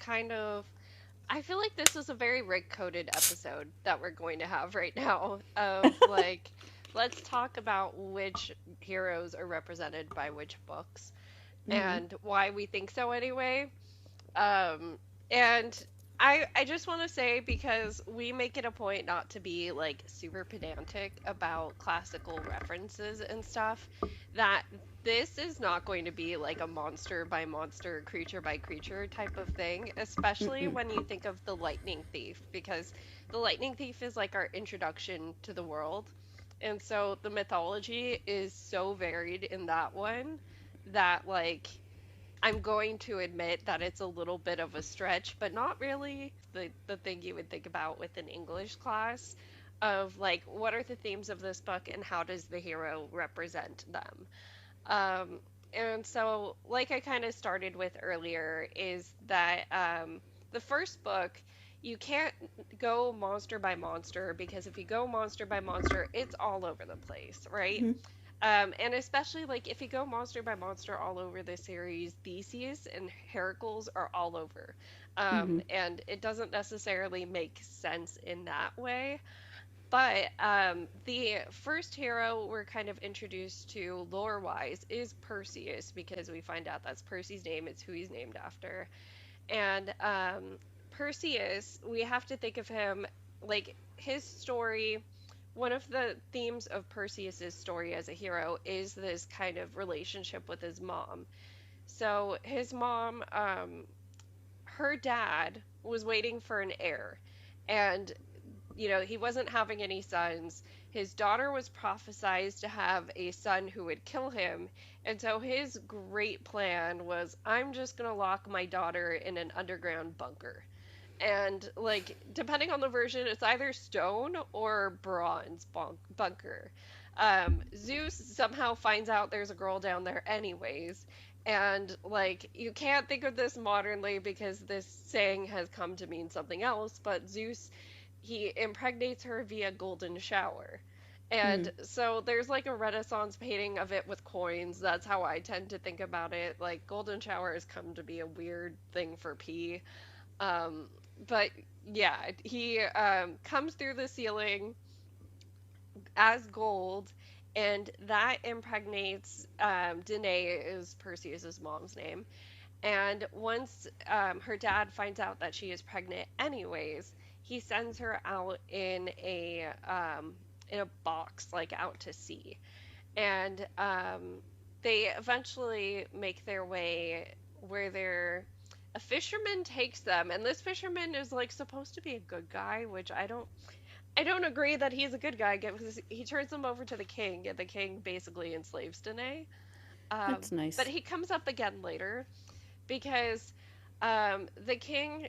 kind of, I feel like this is a very Rick-coded episode that we're going to have right now of like, let's talk about which heroes are represented by which books Mm-hmm. and why we think so anyway. Um, and I just want to say, because we make it a point not to be like super pedantic about classical references and stuff, that this is not going to be like a monster by monster, creature by creature type of thing, especially Mm-mm. when you think of the Lightning Thief, because the Lightning Thief is like our introduction to the world. And so the mythology is so varied in that one that like I'm going to admit that it's a little bit of a stretch, but not really the thing you would think about with an English class of like what are the themes of this book and how does the hero represent them. Um, and so, like I kind of started with earlier, is that the first book, you can't go monster by monster because if you go monster by monster, it's all over the place, right? Mm-hmm. And especially like if you go monster by monster all over the series, Theseus and Heracles are all over. Mm-hmm. And it doesn't necessarily make sense in that way. But the first hero we're kind of introduced to lore wise is Perseus, because we find out that's Percy's name, it's who he's named after. And Perseus, we have to think of him like his story. One of the themes of Perseus's story as a hero is this kind of relationship with his mom. So his mom, her dad was waiting for an heir, and he wasn't having any sons. His daughter was prophesized to have a son who would kill him. And so his great plan was, I'm just going to lock my daughter in an underground bunker. And, like, depending on the version, it's either stone or bronze bunker. Zeus somehow finds out there's a girl down there, anyways. And, like, you can't think of this modernly because this saying has come to mean something else, but Zeus, he impregnates her via golden shower. Mm-hmm. And so there's like a Renaissance painting of it with coins. That's how I tend to think about it. Like golden shower has come to be a weird thing for P. Um, but yeah, he comes through the ceiling as gold, and that impregnates Danae is Perseus's mom's name. And once her dad finds out that she is pregnant, anyways, he sends her out in a box, like out to sea. And they eventually make their way where a fisherman takes them, and this fisherman is like supposed to be a good guy, which I don't agree that he's a good guy because he turns them over to the king, and the king basically enslaves Danae. That's But nice. he comes up again later because the king,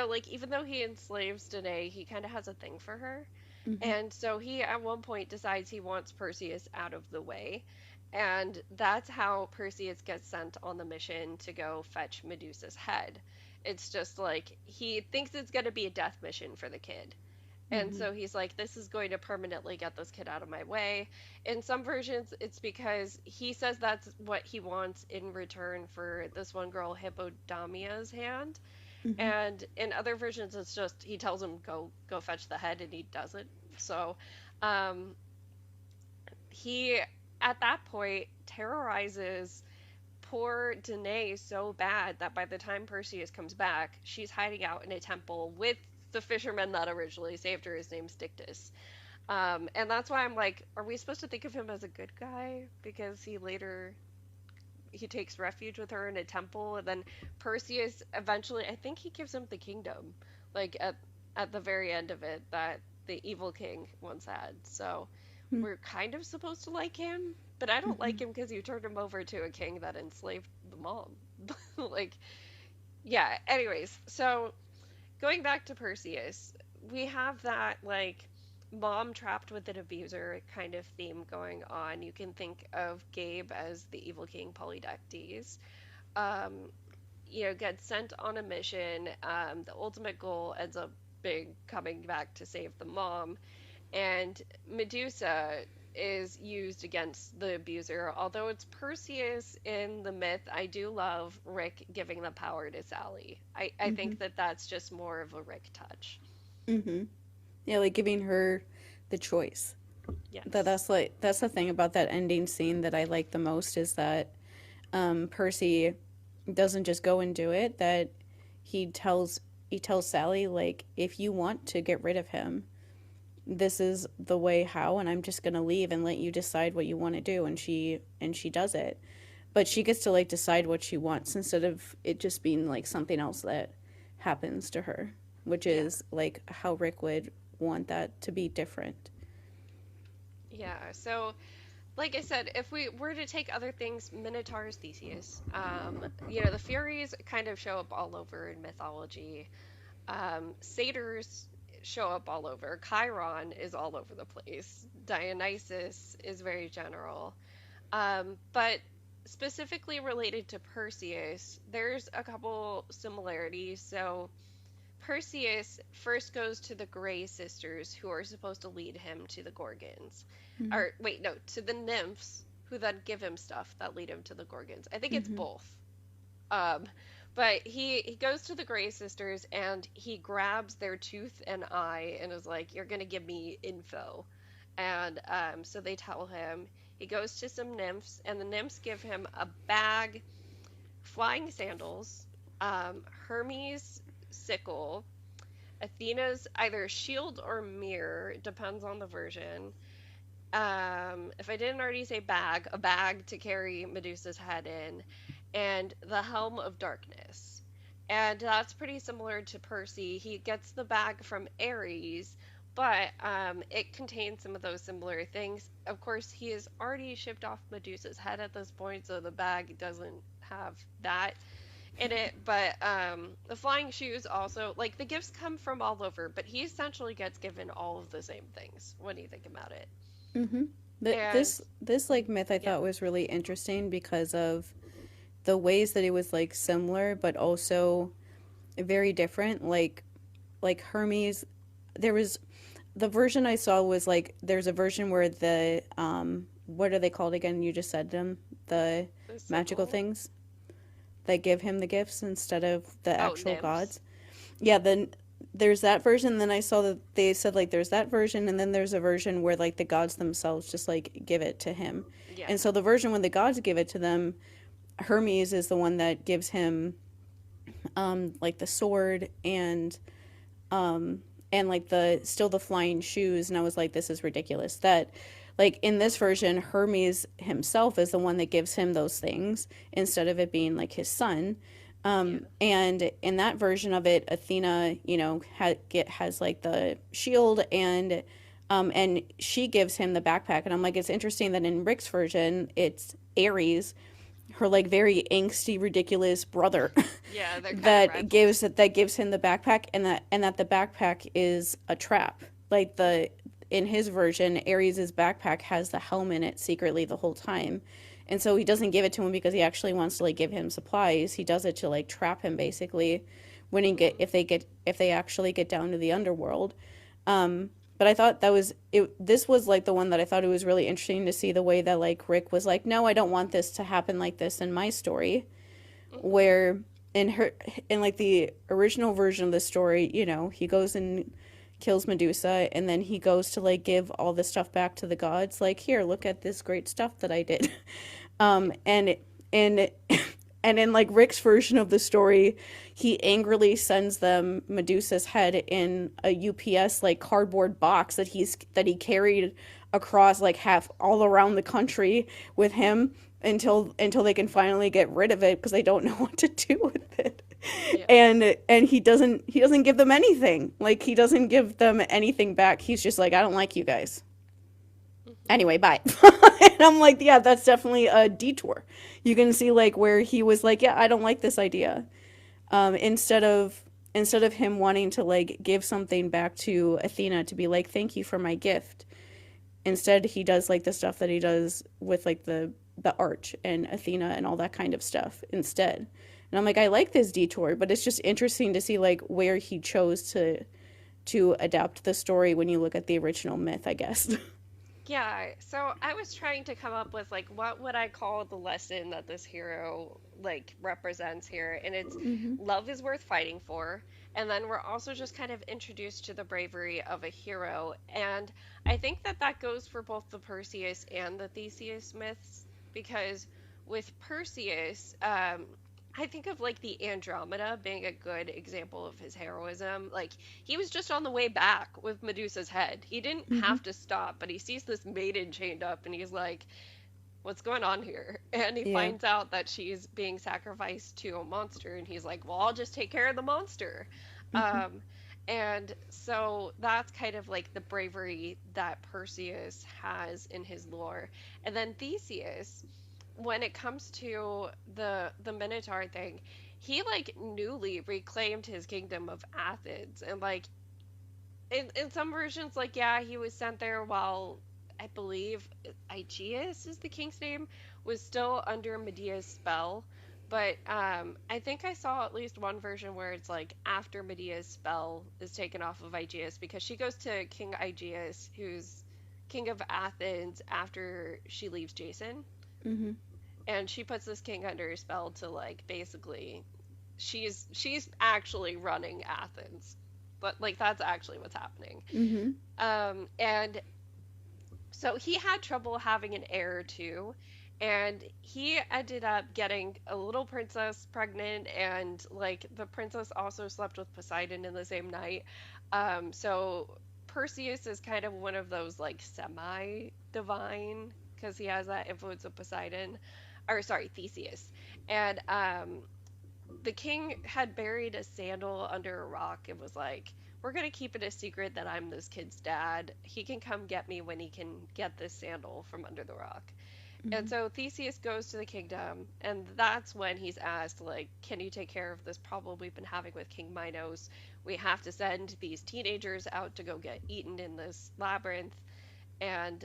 like even though he enslaves Danae, he kind of has a thing for her. Mm-hmm. And so he at one point decides he wants Perseus out of the way. And that's how Perseus gets sent on the mission to go fetch Medusa's head. It's just like he thinks it's going to be a death mission for the kid. And Mm-hmm. so he's like, this is going to permanently get this kid out of my way. In some versions, it's because he says that's what he wants in return for this one girl, Hippodamia's hand. Mm-hmm. And in other versions, it's just he tells him go fetch the head, and he does it. So, um, he at that point terrorizes poor Danae so bad that by the time Perseus comes back, she's hiding out in a temple with the fisherman that originally saved her. His name's Dictys. And that's why I'm like, are we supposed to think of him as a good guy? Because he takes refuge with her in a temple, and then Perseus eventually, I think he gives him the kingdom, like at the very end of it, that the evil king once had. So we're kind of supposed to like him, but I don't Mm-hmm. like him because you turned him over to a king that enslaved the mom. Like, yeah. Anyways, so going back to Perseus, we have that like mom trapped with an abuser kind of theme going on. You can think of Gabe as the evil king Polydectes. Um, gets sent on a mission. The ultimate goal ends up being coming back to save the mom. And Medusa is used against the abuser. Although it's Perseus in the myth, I do love Rick giving the power to Sally. I Mm-hmm. think that that's just more of a Rick touch. Mm-hmm. Yeah, like giving her the choice. Yes. That's the thing about that ending scene that I like the most is that Percy doesn't just go and do it, that he tells he tells Sally like if you want to get rid of him, this is the way how, and I'm just going to leave and let you decide what you want to do, and she does it. But she gets to like decide what she wants instead of it just being like something else that happens to her, which Yeah. is like how Rick would want that to be different. Yeah. So, like I said, if we were to take other things, Minotaur's Theseus, the Furies kind of show up all over in mythology. Satyrs show up all over. Chiron is all over the place. Dionysus is very general. But specifically related to Perseus, there's a couple similarities. So Perseus first goes to the Grey sisters, who are supposed to lead him to the Gorgons. Mm-hmm. Or, wait, no, to the nymphs, who then give him stuff that lead him to the Gorgons. I think it's Mm-hmm. both. Um, but he goes to the Grey sisters and he grabs their tooth and eye and is like, "You're gonna give me info." And so they tell him. He goes to some nymphs, and the nymphs give him a bag, flying sandals, Hermes' sickle, Athena's either shield or mirror, depends on the version. If I didn't already say bag, a bag to carry Medusa's head in, and the Helm of Darkness. And that's pretty similar to Percy. He gets the bag from Ares, but it contains some of those similar things. Of course, he has already shipped off Medusa's head at this point, so the bag doesn't have that in it. But the flying shoes also, like the gifts come from all over, but he essentially gets given all of the same things when you think about it. Mm-hmm. And This like myth I yeah, thought was really interesting because of the ways that it was like similar but also very different. Like Hermes, there was the version I saw was like there's a version where the what are they called again? You just said them. The the magical sickle. things that give him the gifts instead of the Oh, actual nymphs. gods. Yeah, then there's that version. Then I saw that they said like there's that version, and then there's a version where like the gods themselves just like give it to him. Yeah. And so the version when the gods give it to them, Hermes is the one that gives him like the sword and like the still the flying shoes. And I was like, this is ridiculous. That like in this version, Hermes himself is the one that gives him those things instead of it being like his son. Yeah. And in that version of it, Athena, has like the shield and she gives him the backpack. And I'm like, it's interesting that in Rick's version, it's Ares, her like very angsty, ridiculous brother, Yeah, they're kind of that rivals. gives him the backpack, and that the backpack is a trap. Like the in his version, Ares's backpack has the helm in it secretly the whole time. And so he doesn't give it to him because he actually wants to like give him supplies. He does it to like trap him basically when he get Hmm. if they actually get down to the underworld. But I thought that was it. This was like the one that I thought it was really interesting to see the way that like Rick was like, no, I don't want this to happen like this in my story. Hmm. Where in like the original version of the story, he goes and kills Medusa, and then he goes to like give all the stuff back to the gods. Like, here, look at this great stuff that I did. Yeah. And and and in like Rick's version of the story, he angrily sends them Medusa's head in a UPS like cardboard box that he carried across like half all around the country with him until they can finally get rid of it because they don't know what to do with it. Yeah. And he doesn't give them anything. Like he doesn't give them anything back. He's just like, I don't like you guys. Hmm. Anyway, bye. And I'm like, yeah, that's definitely a detour. You can see like where he was like, yeah, I don't like this idea. Instead of him wanting to like give something back to Athena to be like, thank you for my gift. Instead, he does like the stuff that he does with like the arch and Athena and all that kind of stuff instead. And I'm like, I like this detour, but it's just interesting to see like where he chose to adapt the story when you look at the original myth, I guess. Yeah, so I was trying to come up with like what would I call the lesson that this hero like represents here, and it's Mm-hmm. love is worth fighting for. And then we're also just kind of introduced to the bravery of a hero, and I think that that goes for both the Perseus and the Theseus myths because with Perseus, I think of like the Andromeda being a good example of his heroism. Like he was just on the way back with Medusa's head. He didn't Mm-hmm. have to stop, but he sees this maiden chained up and he's like, what's going on here? And he Yeah. finds out that she's being sacrificed to a monster and he's like, well, I'll just take care of the monster. Mm-hmm. Um, and so that's kind of like the bravery that Perseus has in his lore. And then Theseus, when it comes to the Minotaur thing, he like newly reclaimed his kingdom of Athens and like in some versions like yeah, he was sent there while I believe Aegeus is the king's name was still under Medea's spell. But I think I saw at least one version where it's like after Medea's spell is taken off of Aegeus because she goes to King Aegeus, who's king of Athens after she leaves Jason, Mm-hmm. and she puts this king under a spell to like basically she's actually running Athens. But like that's actually what's happening. Mm-hmm. And so he had trouble having an heir too. And he ended up getting a little princess pregnant, and like the princess also slept with Poseidon in the same night. So Perseus is kind of one of those like semi divine because he has that influence of Poseidon, or sorry, Theseus. And the king had buried a sandal under a rock and was like, we're going to keep it a secret that I'm this kid's dad. He can come get me when he can get this sandal from under the rock. And Mm-hmm. so Theseus goes to the kingdom, and that's when he's asked, like, can you take care of this problem we've been having with King Minos? We have to send these teenagers out to go get eaten in this labyrinth. And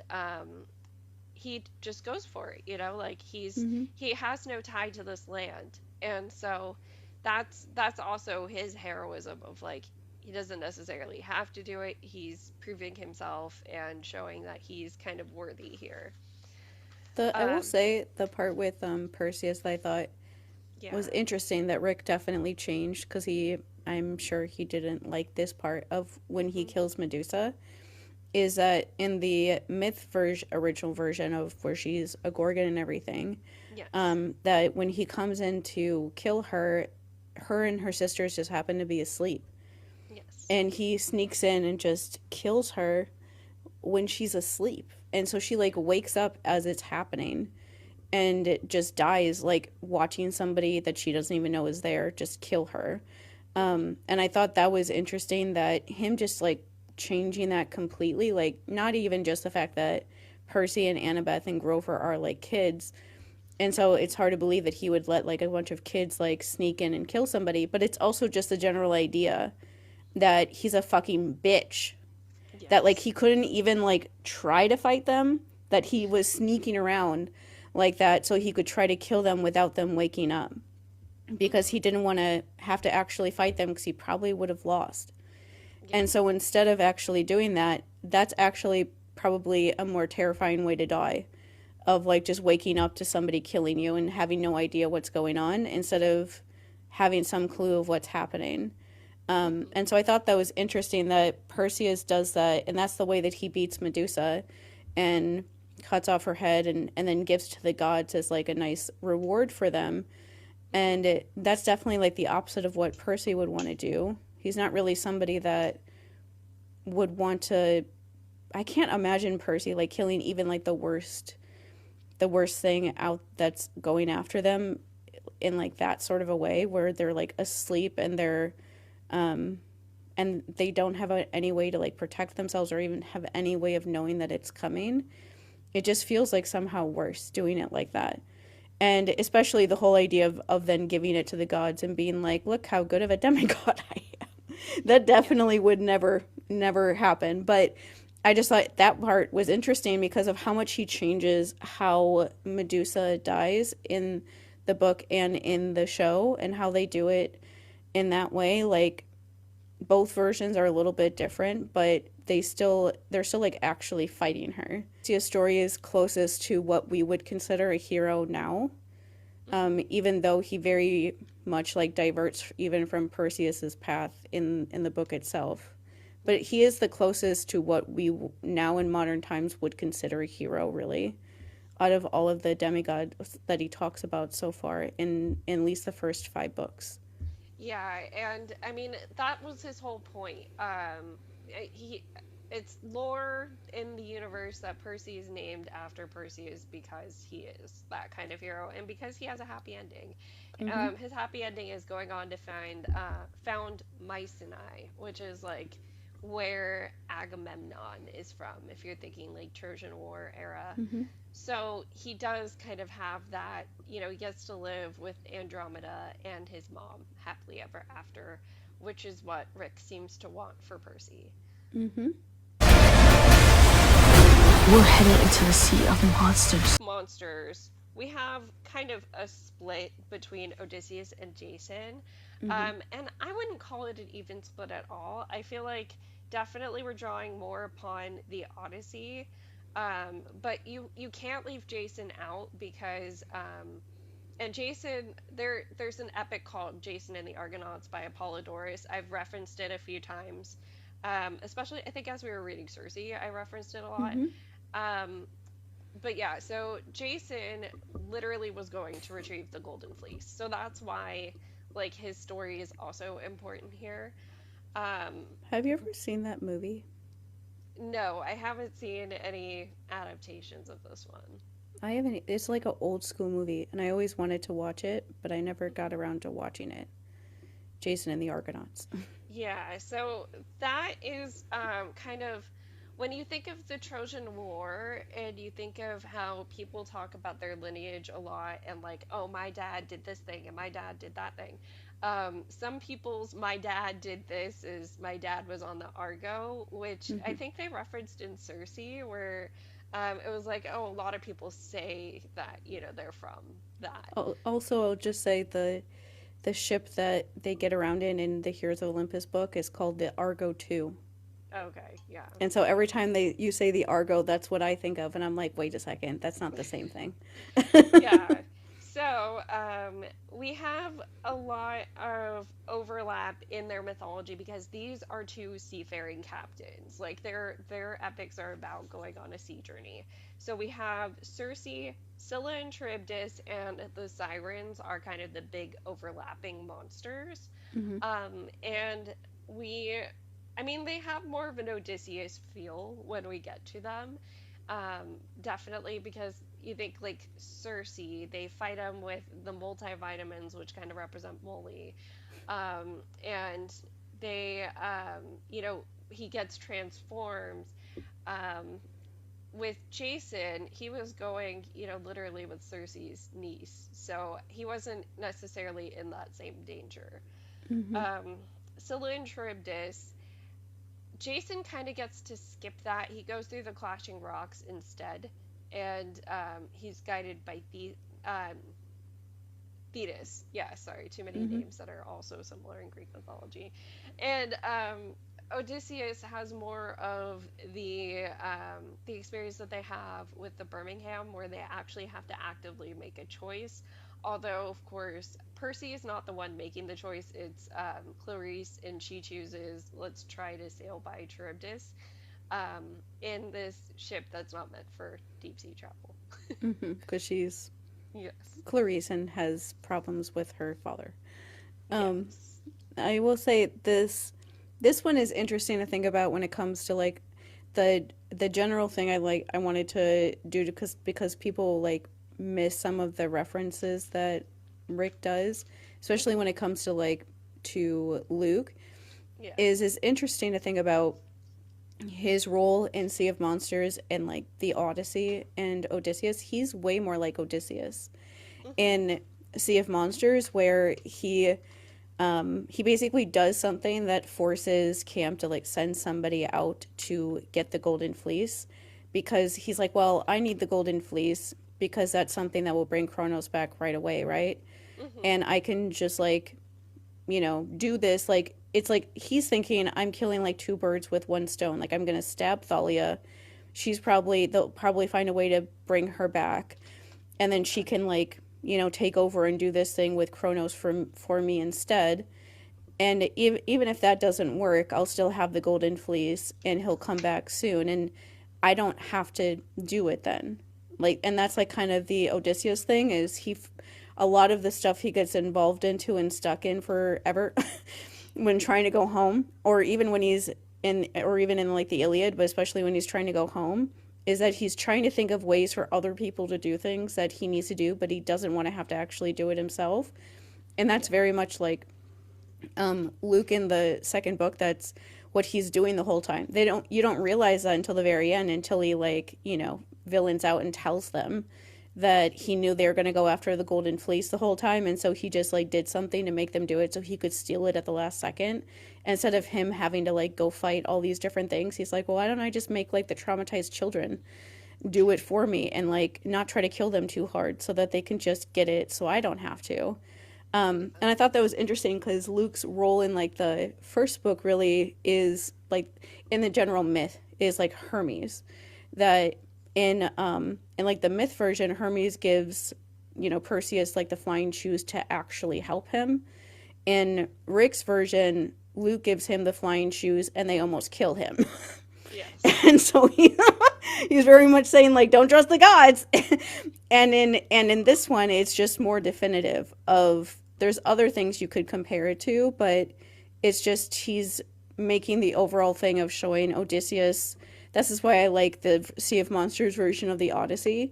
he just goes for it, you know, like Mm-hmm. he has no tie to this land. And so that's also his heroism of like he doesn't necessarily have to do it. He's proving himself and showing that he's kind of worthy here. The I will Um say the part with Perseus that I thought was yeah. interesting that Rick definitely changed because he I'm sure he didn't like this part of when he Mhm. kills Medusa is that in the original version of where she's a gorgon and everything, Yes. that when he comes in to kill her, her and her sisters just happen to be asleep, Yes. and he sneaks in and just kills her when she's asleep, and so she like wakes up as it's happening and it just dies like watching somebody that she doesn't even know is there just kill her. Mhm. And I thought that was interesting that him just like changing that completely, like not even just the fact that Percy and Annabeth and Grover are like kids. And so it's hard to believe that he would let like a bunch of kids like sneak in and kill somebody, but it's also just the general idea that he's a fucking bitch. That like Yes. he couldn't even like try to fight them, that he was sneaking around like that so he could try to kill them without them waking up because Mhm. he didn't want to have to actually fight them because he probably would have lost. Yeah. And so instead of actually doing that, that's actually probably a more terrifying way to die of like just waking up to somebody killing you and having no idea what's going on instead of having some clue of what's happening. Mhm. And so I thought that was interesting that Perseus does that, and that's the way that he beats Medusa and cuts off her head and then gives to the gods as like a nice reward for them. Mhm. That's definitely like the opposite of what Percy would want to do. He's not really somebody that would want to. I can't imagine Percy like killing even like the worst thing out that's going after them in like that sort of a way where they're like asleep and they don't have any way to like protect themselves or even have any way of knowing that it's coming. It just feels like somehow worse doing it like that. And especially the whole idea of then giving it to the gods and being like, look how good of a demigod I am. That Yeah. definitely would never happen. But I just thought that part was interesting because of how much he changes how Medusa dies in the book and in the show and how they do it in that way. Like both versions are a little bit different, but they're still like actually fighting her. Odysseus' story is closest to what we would consider a hero now, Hmm. even though he very much like diverts even from Perseus's path in the book itself. But he is the closest to what we now in modern times would consider a hero, really, out of all of the demigods that he talks about so far in at least the first five books. Yeah, and I mean that was his whole point. He it's lore in the universe that Percy is named after Perseus because he is that kind of hero and because he has a happy ending. Mm-hmm. His happy ending is going on to find found Mycenae, which is like where Agamemnon is from, if you're thinking like Trojan War era. Mm-hmm. So he does kind of have that, he gets to live with Andromeda and his mom happily ever after, which is what Rick seems to want for Percy. Mm-hmm. We're headed into the sea of monsters. Monsters. We have kind of a split between Odysseus and Jason. Mm-hmm. And I wouldn't call it an even split at all. I feel like definitely we're drawing more upon the Odyssey. But you can't leave Jason out because and Jason there's an epic called Jason and the Argonauts by Apollodorus. I've referenced it a few times. Especially I think as we were reading Circe, I referenced it a lot. Mm-hmm. Um, but yeah, so Jason literally was going to retrieve the Golden Fleece. So that's why like his story is also important here. Um, Have you ever seen that movie? no, I haven't seen any adaptations of this one. I haven't. It's like an old school movie, and I always wanted to watch it, but I never got around to watching it. Jason and the Argonauts. Yeah, so that is kind of when you think of the Trojan War and you think of how people talk about their lineage a lot and like, oh, my dad did this thing and my dad did that thing. Some people's my dad did this is my dad was on the Argo, which I Mm-hmm. think they referenced in Circe, where it was like, oh, a lot of people say that, they're from that. Also, I'll just say the ship that they get around in the Heroes of Olympus book is called the Argo 2. Okay, yeah. And so every time you say the Argo, that's what I think of, and I'm like, wait a second, that's not the same thing. Yeah. So, we have a lot of overlap in their mythology because these are two seafaring captains. Like their epics are about going on a sea journey. So we have Circe, Scylla and Charybdis, and the Sirens are kind of the big overlapping monsters. Mm-hmm. And we, I mean, they have more of an Odysseus feel when we get to them. Definitely because you think like Circe, they fight him with the multivitamins, which kind of represent Molly, and they, he gets transformed. Um, with Jason, he was going, literally with Circe's niece, so he wasn't necessarily in that same danger. Mm-hmm. Um, Scylla and Charybdis, Jason kind of gets to skip that. He goes through the Clashing Rocks instead, and he's guided by Thetis. Yeah, sorry, too many Mm-hmm. names that are also similar in Greek mythology. And Odysseus has more of the experience that they have with the Birmingham, where they actually have to actively make a choice. Although, of course, Percy is not the one making the choice. It's Clarice, and she chooses, let's try to sail by Charybdis in this ship that's not meant for deep sea travel. Mm-hmm. Because she's Yes. Clarice and has problems with her father. Um, Yes. I will say this one is interesting to think about when it comes to like the general thing I wanted to do because people like miss some of the references that Rick does, especially Hmm. when it comes to like to Luke, Yeah. is interesting to think about his role in Sea of Monsters and like the Odyssey and Odysseus. He's way more like Odysseus Hmm. in Sea of Monsters, where he basically does something that forces Camp to like send somebody out to get the Golden Fleece because he's like, well, I need the Golden Fleece because that's something that will bring Kronos back right away, right? Hmm. And I can just like, do this like it's like he's thinking, I'm killing like two birds with one stone. Like I'm gonna stab Thalia. They'll probably find a way to bring her back, and then she can like, take over and do this thing with Kronos for me instead. And even if that doesn't work, I'll still have the golden fleece, and he'll come back soon, and I don't have to do it then. Like, and that's like kind of the Odysseus thing is a lot of the stuff he gets involved into and stuck in forever when trying to go home, or even when he's or even in like the Iliad, but especially when he's trying to go home, is that he's trying to think of ways for other people to do things that he needs to do, but he doesn't want to have to actually do it himself. And that's very much like Luke in the second book. That's what he's doing the whole time. You don't realize that until the very end, until he like, villains out and tells them that he knew they were going to go after the golden fleece the whole time, and so he just like did something to make them do it so he could steal it at the last second. Instead of him having to like go fight all these different things, he's like, well, why don't I just make like the traumatized children do it for me, and like not try to kill them too hard so that they can just get it so I don't have to. And I thought that was interesting because Luke's role in like the first book really is like in the general myth is like Hermes. That in like the myth version, Hermes gives, Perseus like the flying shoes to actually help him. In Rick's version, Luke gives him the flying shoes and they almost kill him. Yes. And so he's very much saying like, don't trust the gods. and in this one, it's just more definitive of there's other things you could compare it to, but it's just he's making the overall thing of showing Odysseus. This is why I like the Sea of Monsters version of the Odyssey,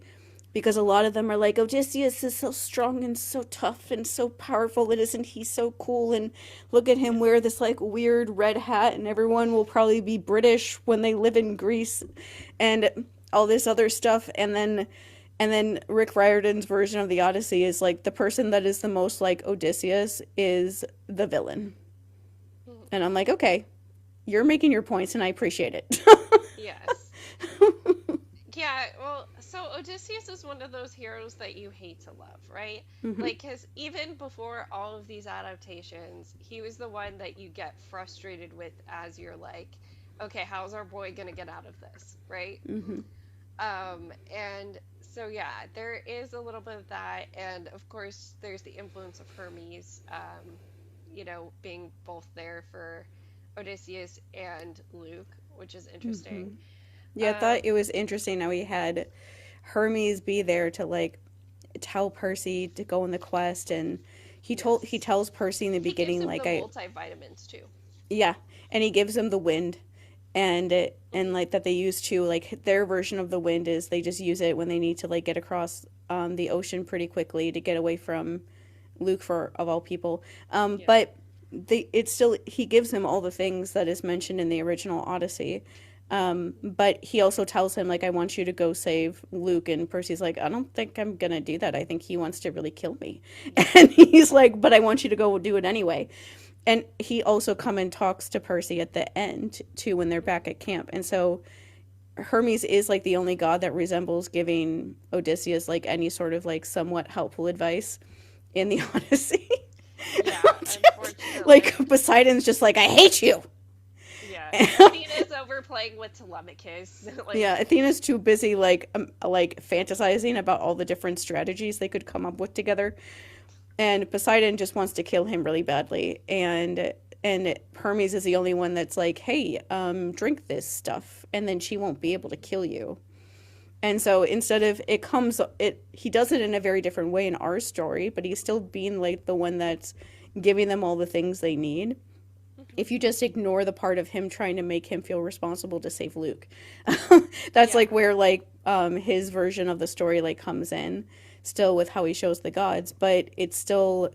because a lot of them are like, Odysseus is so strong and so tough and so powerful, and isn't he so cool, and look at him wear this like weird red hat, and everyone will probably be British when they live in Greece, and all this other stuff. And then Rick Riordan's version of the Odyssey is like the person that is the most like Odysseus is the villain. And I'm like, okay, you're making your points and I appreciate it. Yes. Yeah, well, so Odysseus is one of those heroes that you hate to love, right? Mm-hmm. Like, because even before all of these adaptations, he was the one that you get frustrated with as you're like, okay, how's our boy gonna get out of this, right? Mm-hmm. And so, yeah, there is a little bit of that, and of course, there's the influence of Hermes, being both there for Odysseus and Luke, which is interesting. Mm-hmm. Yeah, I thought it was interesting how he had Hermes be there to like tell Percy to go on the quest, and he Yes. tells Percy in the He gives beginning him like the multivitamins too. yeah, and he gives him the wind, and like that they use to like their version of the wind is they just use it when they need to like get across the ocean pretty quickly to get away from Luke for of all people. Yeah. But it's still he gives him all the things that is mentioned in the original Odyssey. But he also tells him like I want you to go save Luke, and Percy's like I don't think I'm gonna do that. I think he wants to really kill me. And he's like, but I want you to go do it anyway. And he also come and talks to Percy at the end too when they're back at camp. And so Hermes is like the only god that resembles giving Odysseus like any sort of like somewhat helpful advice in the Odyssey. Yeah, unfortunately. Like Poseidon's just like I hate you. Yeah, Athena's over playing with Telemachus. Like, Yeah, Athena's too busy like fantasizing about all the different strategies they could come up with together, and Poseidon just wants to kill him really badly. And Hermes is the only one that's like, hey, drink this stuff, and then she won't be able to kill you. And so instead of he does it in a very different way in our story, but he's still being like the one that's giving them all the things they need. If you just ignore the part of him trying to make him feel responsible to save Luke, that's Yeah. like where like his version of the story like comes in, still with how he shows the gods, but it's still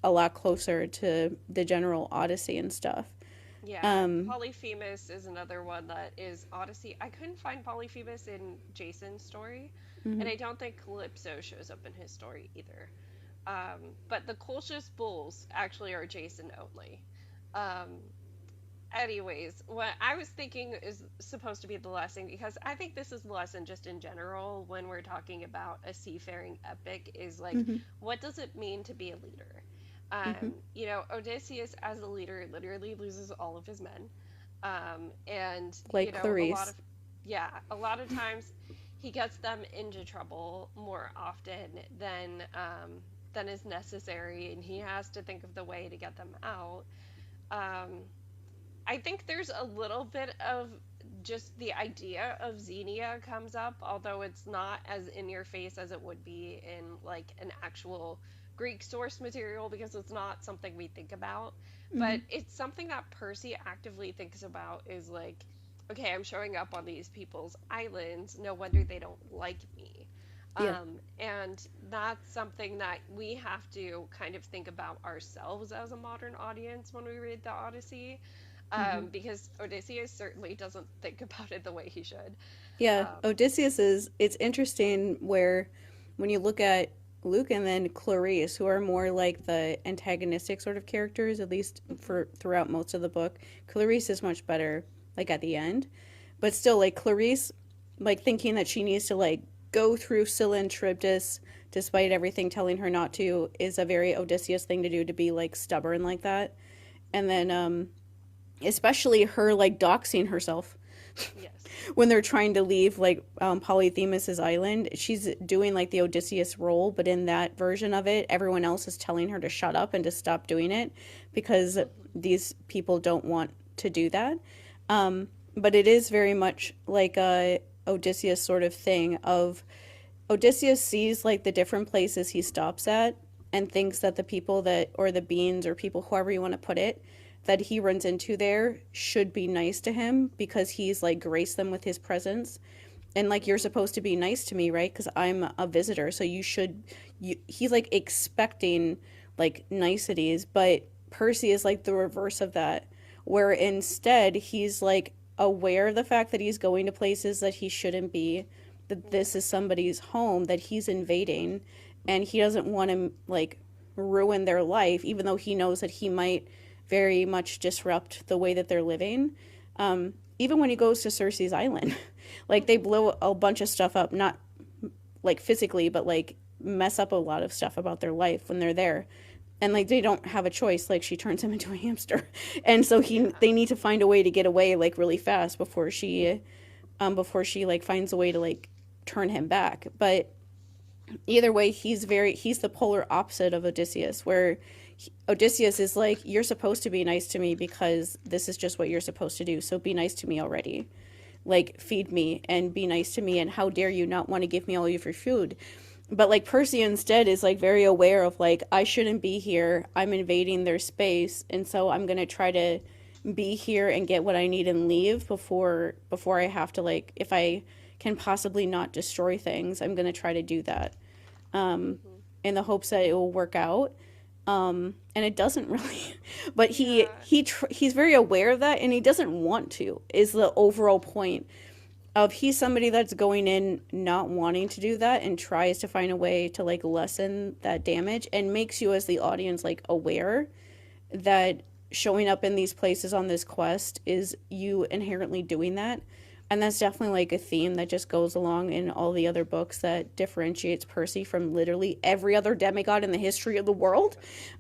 a lot closer to the general Odyssey and stuff. yeah. Polyphemus is another one that is Odyssey. I couldn't find Polyphemus in Jason's story, and I don't think Calypso shows up in his story either. But the Colchis bulls actually are Jason only. Um, Anyways, what I was thinking is supposed to be the lesson, because I think this is the lesson just in general when we're talking about a seafaring epic, is like, Mm-hmm. what does it mean to be a leader? Hmm. Odysseus as a leader literally loses all of his men. And, Like a lot of, Clarice. yeah, a lot of times he gets them into trouble more often than is necessary, and he has to think of the way to get them out. Um, I think there's a little bit of just the idea of Xenia comes up, although it's not as in your face as it would be in like an actual Greek source material because it's not something we think about. Hmm. But it's something that Percy actively thinks about is like, okay, I'm showing up on these people's islands. No wonder they don't like me. Yeah. And that's something that we have to kind of think about ourselves as a modern audience when we read the Odyssey, Hmm. because Odysseus certainly doesn't think about it the way he should. Yeah, Um, Odysseus is, it's interesting where when you look at Luke and then Clarice, who are more like the antagonistic sort of characters, at least mhm, for throughout most of the book, Clarice is much better, like at the end. But still, like Clarice, like thinking that she needs to like go through Scylla and Charybdis despite everything telling her not to is a very Odysseus thing to do, to be like stubborn like that. And then especially her like doxing herself yes. when they're trying to leave like Polyphemus's island. She's doing like the Odysseus role, but in that version of it, everyone else is telling her to shut up and to stop doing it because Hmm. these people don't want to do that. But it is very much like a Odysseus sort of thing of Odysseus sees like the different places he stops at and thinks that the people that, or the beings or people, however you want to put it, that he runs into there should be nice to him because he's like graced them with his presence. And like, you're Hmm. supposed to be nice to me, right? Because I'm a visitor. So you should, he's like expecting like niceties. But Percy is like the reverse of that, where instead he's like aware of the fact that he's going to places that he shouldn't be, that this Yeah. is somebody's home that he's invading, and he doesn't want to like ruin their life, even though he knows that he might very much disrupt the way that they're living. Even when he goes to Cersei's island, like they Hmm. blow a bunch of stuff up, not like physically, but like mess up a lot of stuff about their life when they're there. And like they don't have a choice, like she turns him into a hamster. And so Yeah. they need to find a way to get away like really fast before she like finds a way to like turn him back. But either way, he's the polar opposite of Odysseus, where Odysseus is like, you're supposed to be nice to me because this is just what you're supposed to do, so be nice to me already, like feed me and be nice to me, and how dare you not want to give me all of your food. But like Percy instead is like very aware of like, I shouldn't be here, I'm invading their space, and so I'm going to try to be here and get what I need and leave before I have to, like, if I can possibly not destroy things, I'm going to try to do that Hmm. in the hopes that it will work out. And it doesn't really. But Yeah. he's very aware of that, and he doesn't want to. Is the overall point of, he's somebody that's going in not wanting to do that and tries to find a way to like lessen that damage, and makes you as the audience like aware that showing up in these places on this quest is you inherently doing that. And that's definitely like a theme that just goes along in all the other books that differentiates Percy from literally every other demigod in the history of the world.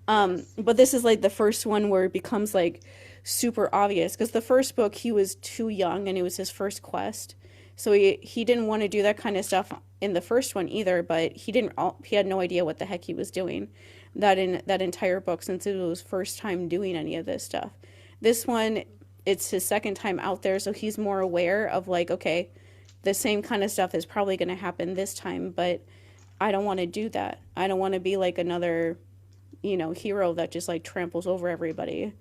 Yes. But this is like the first one where it becomes like super obvious, because the first book he was too young and it was his first quest. So he didn't want to do that kind of stuff in the first one either, but he had no idea what the heck he was doing that in that entire book, since it was his first time doing any of this stuff. This one, it's his second time out there, so he's more aware of like, okay, the same kind of stuff is probably going to happen this time, but I don't want to do that. I don't want to be like another, hero that just like tramples over everybody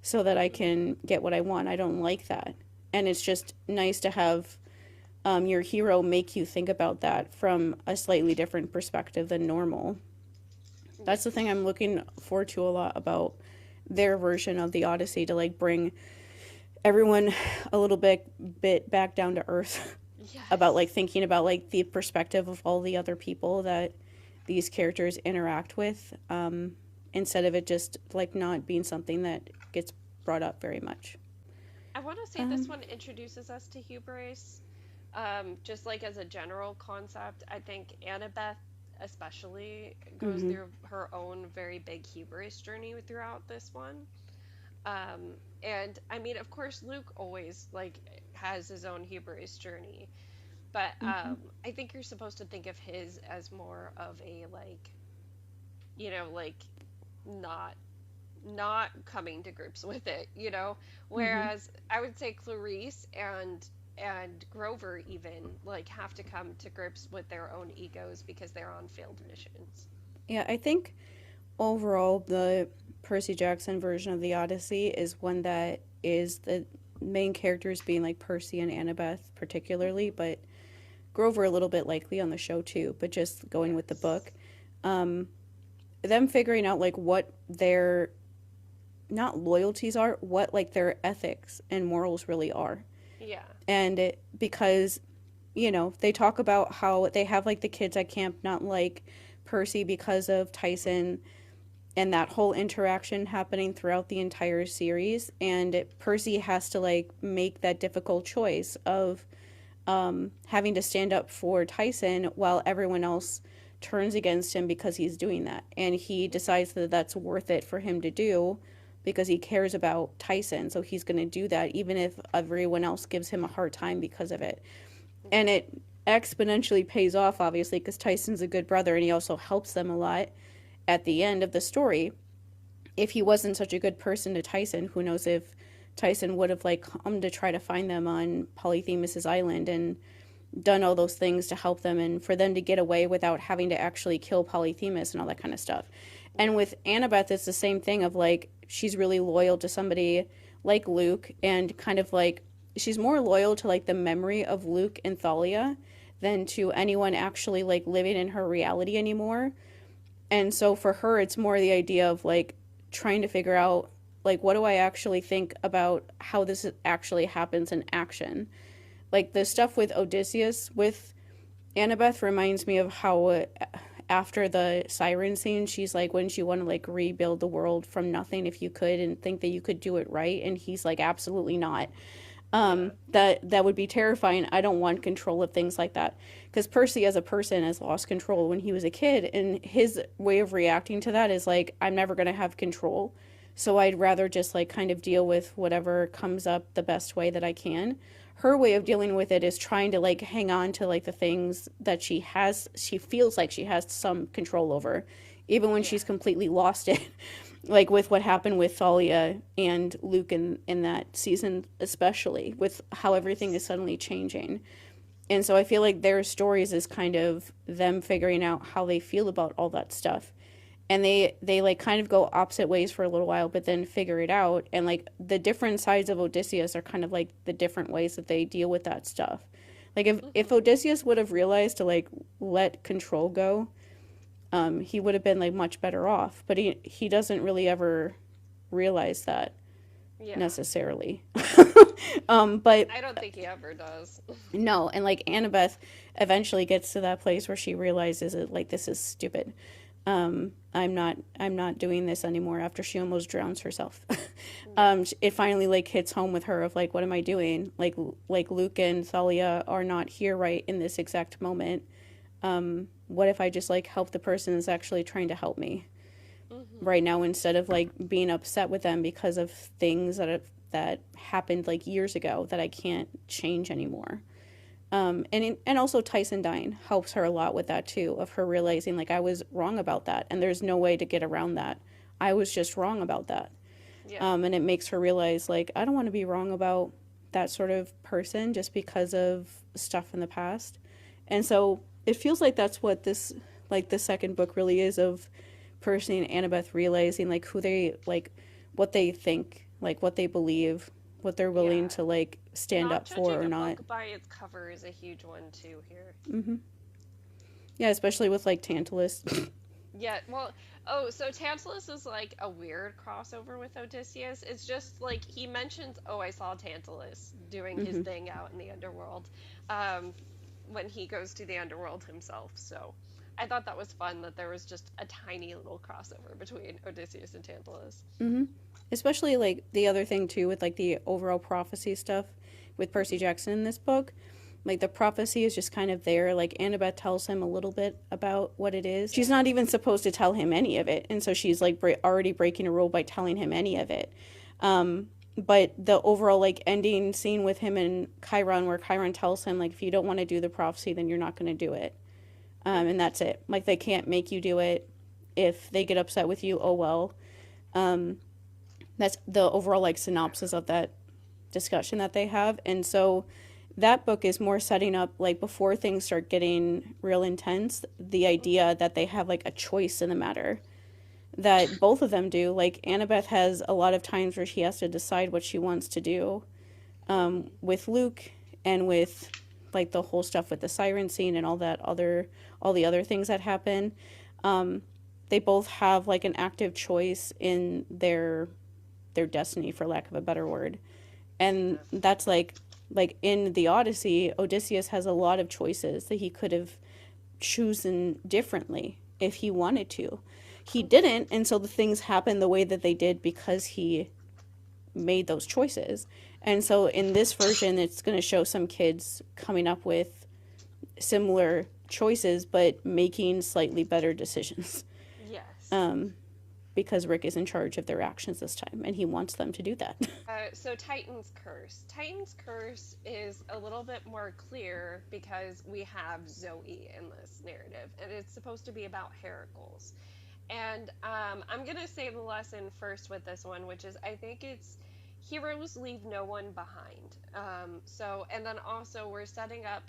so that I Hmm. can get what I want. I don't like that. And it's just nice to have your hero make you think about that from a slightly different perspective than normal. That's the thing Yes. I'm looking forward to a lot about their version of the Odyssey, to like bring everyone a little bit back down to earth about like Yes. thinking about like the perspective of all the other people that these characters interact with, instead of it just like not being something that gets brought up very much. I want to say this Um, one introduces us to hubris, just like as a general concept. I think Annabeth especially goes Mm-hmm. through her own very big hubris journey throughout this one. And I mean, of course, Luke always like has his own hubris journey, but Mm-hmm. I think you're supposed to think of his as more of a like, like not not coming to grips with it, Mm-hmm. whereas I would say Clarice and Grover even like have to come to grips with their own egos because they're on failed missions. Yeah, I think overall the Percy Jackson version of the Odyssey is one that is the main characters being like Percy and Annabeth particularly, Hmm. but Grover a little bit likely on the show too, but just going with the Yes. book. Um, them figuring out like what their not loyalties are, what like their ethics and morals really are. Yeah. And because, they talk about how they have like the kids at camp not like Percy because of Tyson and that whole interaction happening throughout the entire series. And Percy has to like make that difficult choice of having to stand up for Tyson while everyone else turns against him because he's doing that. And he decides that that's worth it for him to do because he cares about Tyson. So he's going to do that even if everyone else gives him a hard time because of it. And Yeah. it exponentially pays off, obviously, because Tyson's a good brother and he also helps them a lot at the end of the story. If he wasn't such a good person to Tyson, who knows if Tyson would have like come to try to find them on Polyphemus's island and done all those things to help them and for them to get away without having to actually kill Polyphemus and all that kind of stuff. And Yeah. with Annabeth, it's the same thing of like she's really loyal to somebody like Luke and kind of like she's more loyal to like the memory of Luke and Thalia than to anyone actually like living in her reality anymore. And so for her, it's more the idea of like trying to figure out like what do I actually think about how this actually happens in action. Like the stuff with Odysseus with Annabeth reminds me of how after the siren scene, she's like, wouldn't you want to like rebuild the world from nothing if you could and think that you could do it right? And he's like, absolutely not. Yeah. That would be terrifying. I don't want control of things like that because Percy as a person has lost control when he was a kid, and his way of reacting to that is like, I'm never going to have control, so I'd rather just like kind of deal with whatever comes up the best way that I can. Her way of dealing with it is trying to like hang on to like the things that she feels like she has some control over even when Yeah. she's completely lost it. Like with what happened with Thalia and Luke in that season, especially with how everything is Yes. suddenly changing. And so I feel like their stories is kind of them figuring out how they feel about all that stuff. And they like kind of go opposite ways for a little while, but then figure it out. And like the different sides of Odysseus are kind of like the different ways that they deal with that stuff. Like if Hmm. Odysseus would have realized to like let control go, he would have been like much better off. But he doesn't really ever realize that Yeah. necessarily. But I don't think he ever does. no, and like Annabeth eventually gets to that place where she realizes it like this is stupid. I'm not doing this anymore after she almost drowns herself. Yeah. It finally like hits home with her of like what am I doing? Like Luke and Thalia are not here right in this exact moment. What if I just like help the person that's actually trying to help me Hmm. right now instead of like being upset with them because of things that happened like years ago that I can't change anymore. And also Tyson dying helps her a lot with that too, of her realizing like I was wrong about that, and there's no way to get around that. I was just wrong about that, Yeah. and it makes her realize like I don't want to be wrong about that sort of person just because of stuff in the past. And so it feels like that's what this like the second book really is of Percy and Annabeth realizing like who they like, what they think, like what they believe, what they're willing Yeah. to like stand Not up for judging or a not. book by its cover is a huge one too here. Hmm. Yeah, especially with like Tantalus. Yeah, well, oh, so Tantalus is like a weird crossover with Odysseus. It's just like he mentions, "Oh, I saw Tantalus doing his Hmm. thing out in the underworld," um, when he goes to the underworld himself. So I thought that was fun that there was just a tiny little crossover between Odysseus and Tantalus. Hmm. Especially like the other thing too with like the overall prophecy stuff with Percy Hmm. Jackson in this book Like the prophecy is just kind of there. Like Annabeth tells him a little bit about what it is. She's not even supposed to tell him any of it, and so she's like already breaking a rule by telling him any of it. But the overall like ending scene with him and Chiron, where Chiron tells him like, if you don't want to do the prophecy, then you're not going to do it, and that's it. Like they can't make you do it. If they get upset with you, oh well. That's the overall like synopsis of that discussion that they have. And so that book is more setting up like before things start getting real intense, the idea that they have like a choice in the matter, that both of them do. Like Annabeth has a lot of times where she has to decide what she wants to do, with Luke, and with like the whole stuff with the siren scene and all the other things that happen. They both have like an active choice in their destiny, for lack of a better word. And that's like in the Odyssey, Odysseus has a lot of choices that he could have chosen differently if he wanted to. He didn't, and so the things happened the way that they did because he made those choices. And so in this version, it's going to show some kids coming up with similar choices but making slightly better decisions. Yes. Because Rick is in charge of their actions this time, and he wants them to do that. So Titan's Curse. Titan's Curse is a little bit more clear because we have Zoe in this narrative, and it's supposed to be about Heracles. And I'm going to say the lesson first with this one, which is I think it's heroes leave no one behind. And then also we're setting up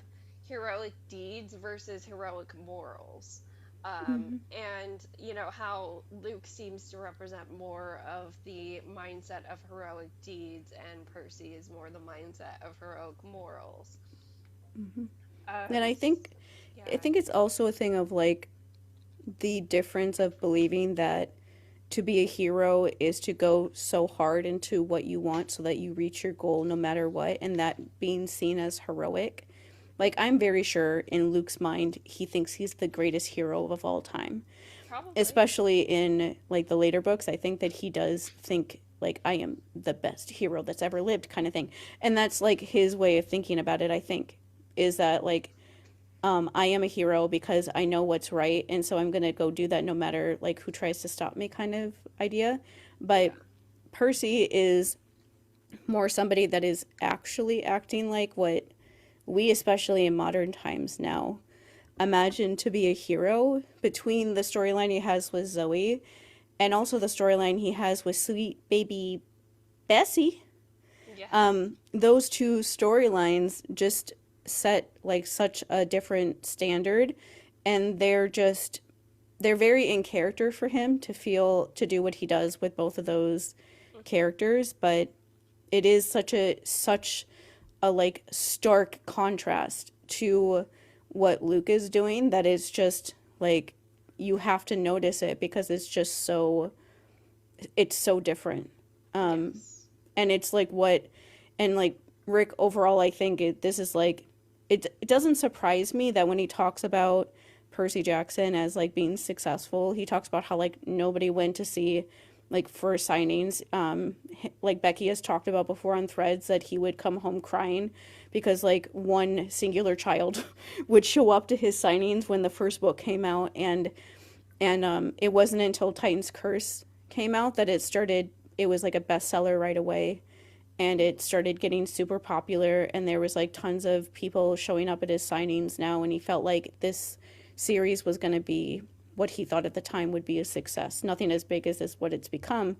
heroic deeds versus heroic morals. And how Luke seems to represent more of the mindset of heroic deeds, and Percy is more the mindset of heroic morals. And I think Yeah. it's also a thing of like the difference of believing that to be a hero is to go so hard into what you want so that you reach your goal no matter what, and that being seen as heroic. Like, I'm very sure in Luke's mind, he thinks he's the greatest hero of all time. Probably. Especially in, like, the later books, I think that he does think, like, I am the best hero that's ever lived kind of thing. And that's, like, his way of thinking about it, I think, is that, like, I am a hero because I know what's right, and so I'm going to go do that no matter, like, who tries to stop me kind of idea. But Percy is more somebody that is actually acting like what we, especially in modern times now, imagine to be a hero, between the storyline he has with Zoe and also the storyline he has with sweet baby Bessie. Yes. Those two storylines just set like such a different standard, and they're very in character for him to do what he does with both of those characters. But it is such a like stark contrast to what Luke is doing that it's just like you have to notice it because it's so different. Yes. And it's like like Rick overall, I think this is like it doesn't surprise me that when he talks about Percy Jackson as like being successful, he talks about how like nobody went to see like for signings. Like Becky has talked about before on Threads, that he would come home crying because like one singular child would show up to his signings when the first book came out, and it wasn't until Titan's Curse came out that it was like a bestseller right away, and it started getting super popular, and there was like tons of people showing up at his signings now, and he felt like this series was going to be what he thought at the time would be a success. Nothing as big as what it's become,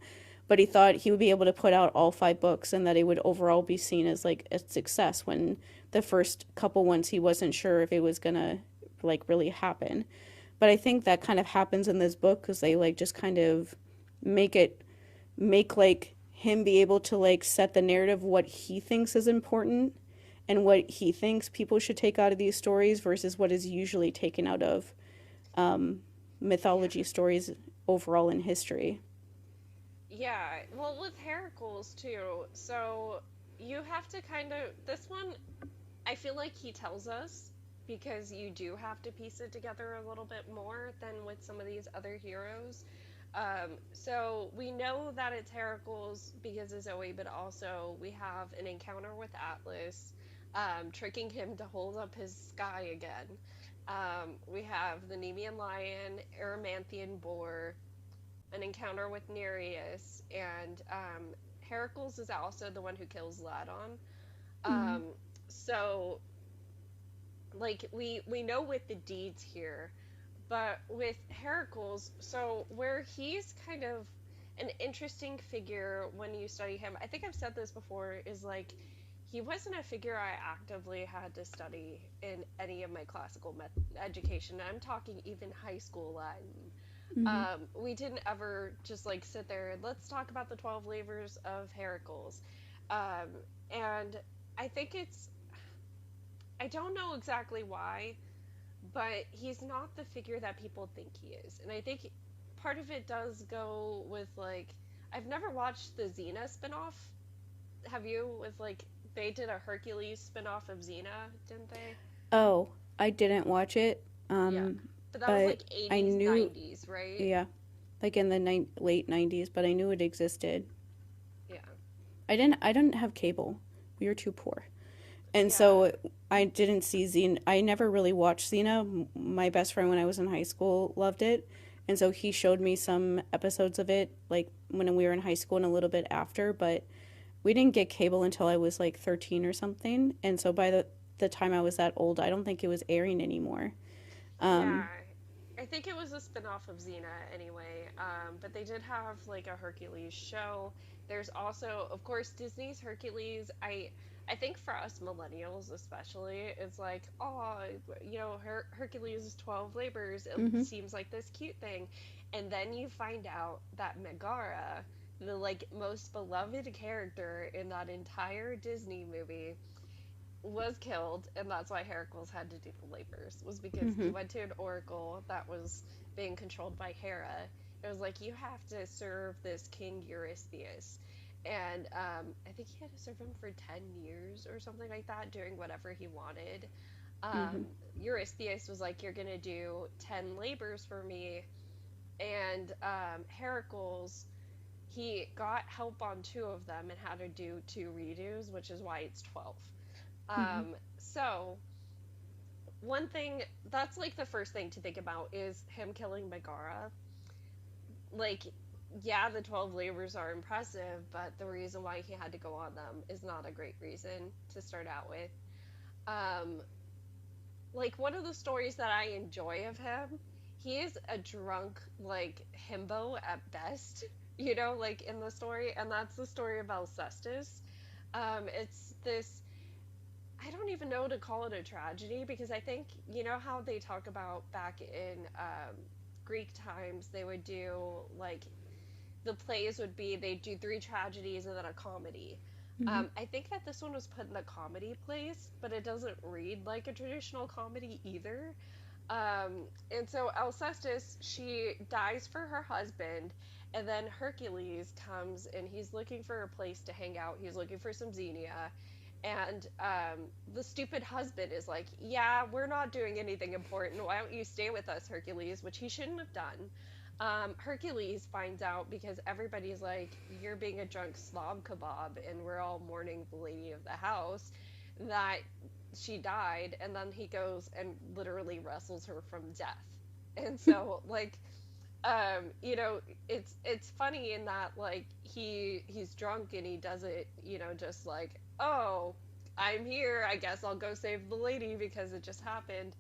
but he thought he would be able to put out all 5 books and that it would overall be seen as like a success, when the first couple ones he wasn't sure if it was going to like really happen. But I think that kind of happens in this book because they like just kind of make like him be able to like set the narrative, what he thinks is important and what he thinks people should take out of these stories versus what is usually taken out of mythology stories overall in history. Yeah, well, with Heracles too. So you have to this one, I feel like he tells us, because you do have to piece it together a little bit more than with some of these other heroes. So we know that it's Heracles because of Zoe, but also we have an encounter with Atlas. tricking him to hold up his sky again. We have the Nemean lion, Erymanthian boar, an encounter with Nereus, and Heracles is also the one who kills Ladon. Mm-hmm. Um, so like we know with the deeds here, but with Heracles, so where he's kind of an interesting figure when you study him, I think I've said this before, is like he wasn't a figure I actively had to study in any of my classical education. I'm talking even high school Latin. Mm-hmm. We didn't ever just like sit there and let's talk about the 12 labors of Heracles. Um, and I think I don't know exactly why, but he's not the figure that people think he is. And I think part of it does go with like I've never watched the Xena spin-off. Have you? With like they did a Hercules spin-off of Xena, didn't they? Oh, I didn't watch it, Yeah. But that was but like I 80s, knew, 90s, right? yeah, like in the late 90s, but I knew it existed. Yeah. I didn't have cable. We were too poor. And Yeah. so I didn't see Xena. I never really watched Xena. My best friend when I was in high school loved it. And so he showed me some episodes of it, like when we were in high school and a little bit after. But we didn't get cable until I was like 13 or something. And so by the time I was that old, I don't think it was airing anymore. Yeah, Um, I think it was a spin-off of Xena anyway. But they did have like a Hercules show. There's also, of course, Disney's Hercules. I think for us millennials especially, it's like, oh, Hercules' 12 labors. It mm-hmm, seems like this cute thing. And then you find out that Megara, the like most beloved character in that entire Disney movie, was killed, and that's why Heracles had to do the labors, was because he mm-hmm, went to an oracle that was being controlled by Hera. It was like, you have to serve this King Eurystheus. And I think he had to serve him for 10 years or something like that, doing whatever he wanted. mm-hmm, Eurystheus was like, you're going to do 10 labors for me. And Heracles, he got help on two of them and had to do two redos, which is why it's 12. mm-hmm, So one thing that's like the first thing to think about is him killing Megara. Like, yeah, the 12 labors are impressive, but the reason why he had to go on them is not a great reason to start out with. Um, like, one of the stories that I enjoy of him, he is a drunk, like, himbo at best, like in the story, and that's the story of Alcestis. It's this I don't even know to call it a tragedy because I think you know how they talk about back in Greek times they would do like the plays would be they'd do three tragedies and then a comedy. mm-hmm, I think that this one was put in the comedy place, but it doesn't read like a traditional comedy either. And so Alcestis, she dies for her husband, and then Hercules comes and he's looking for a place to hang out. He's looking for some Xenia, and the stupid husband is like, yeah, we're not doing anything important. Why don't you stay with us, Hercules? Which he shouldn't have done. Hercules finds out because everybody's like, you're being a drunk slob kebab, and we're all mourning the lady of the house, that she died. And then he goes and literally wrestles her from death. And so, like, it's funny in that like he's drunk and he does it, just like, oh, I'm here, I guess I'll go save the lady because it just happened.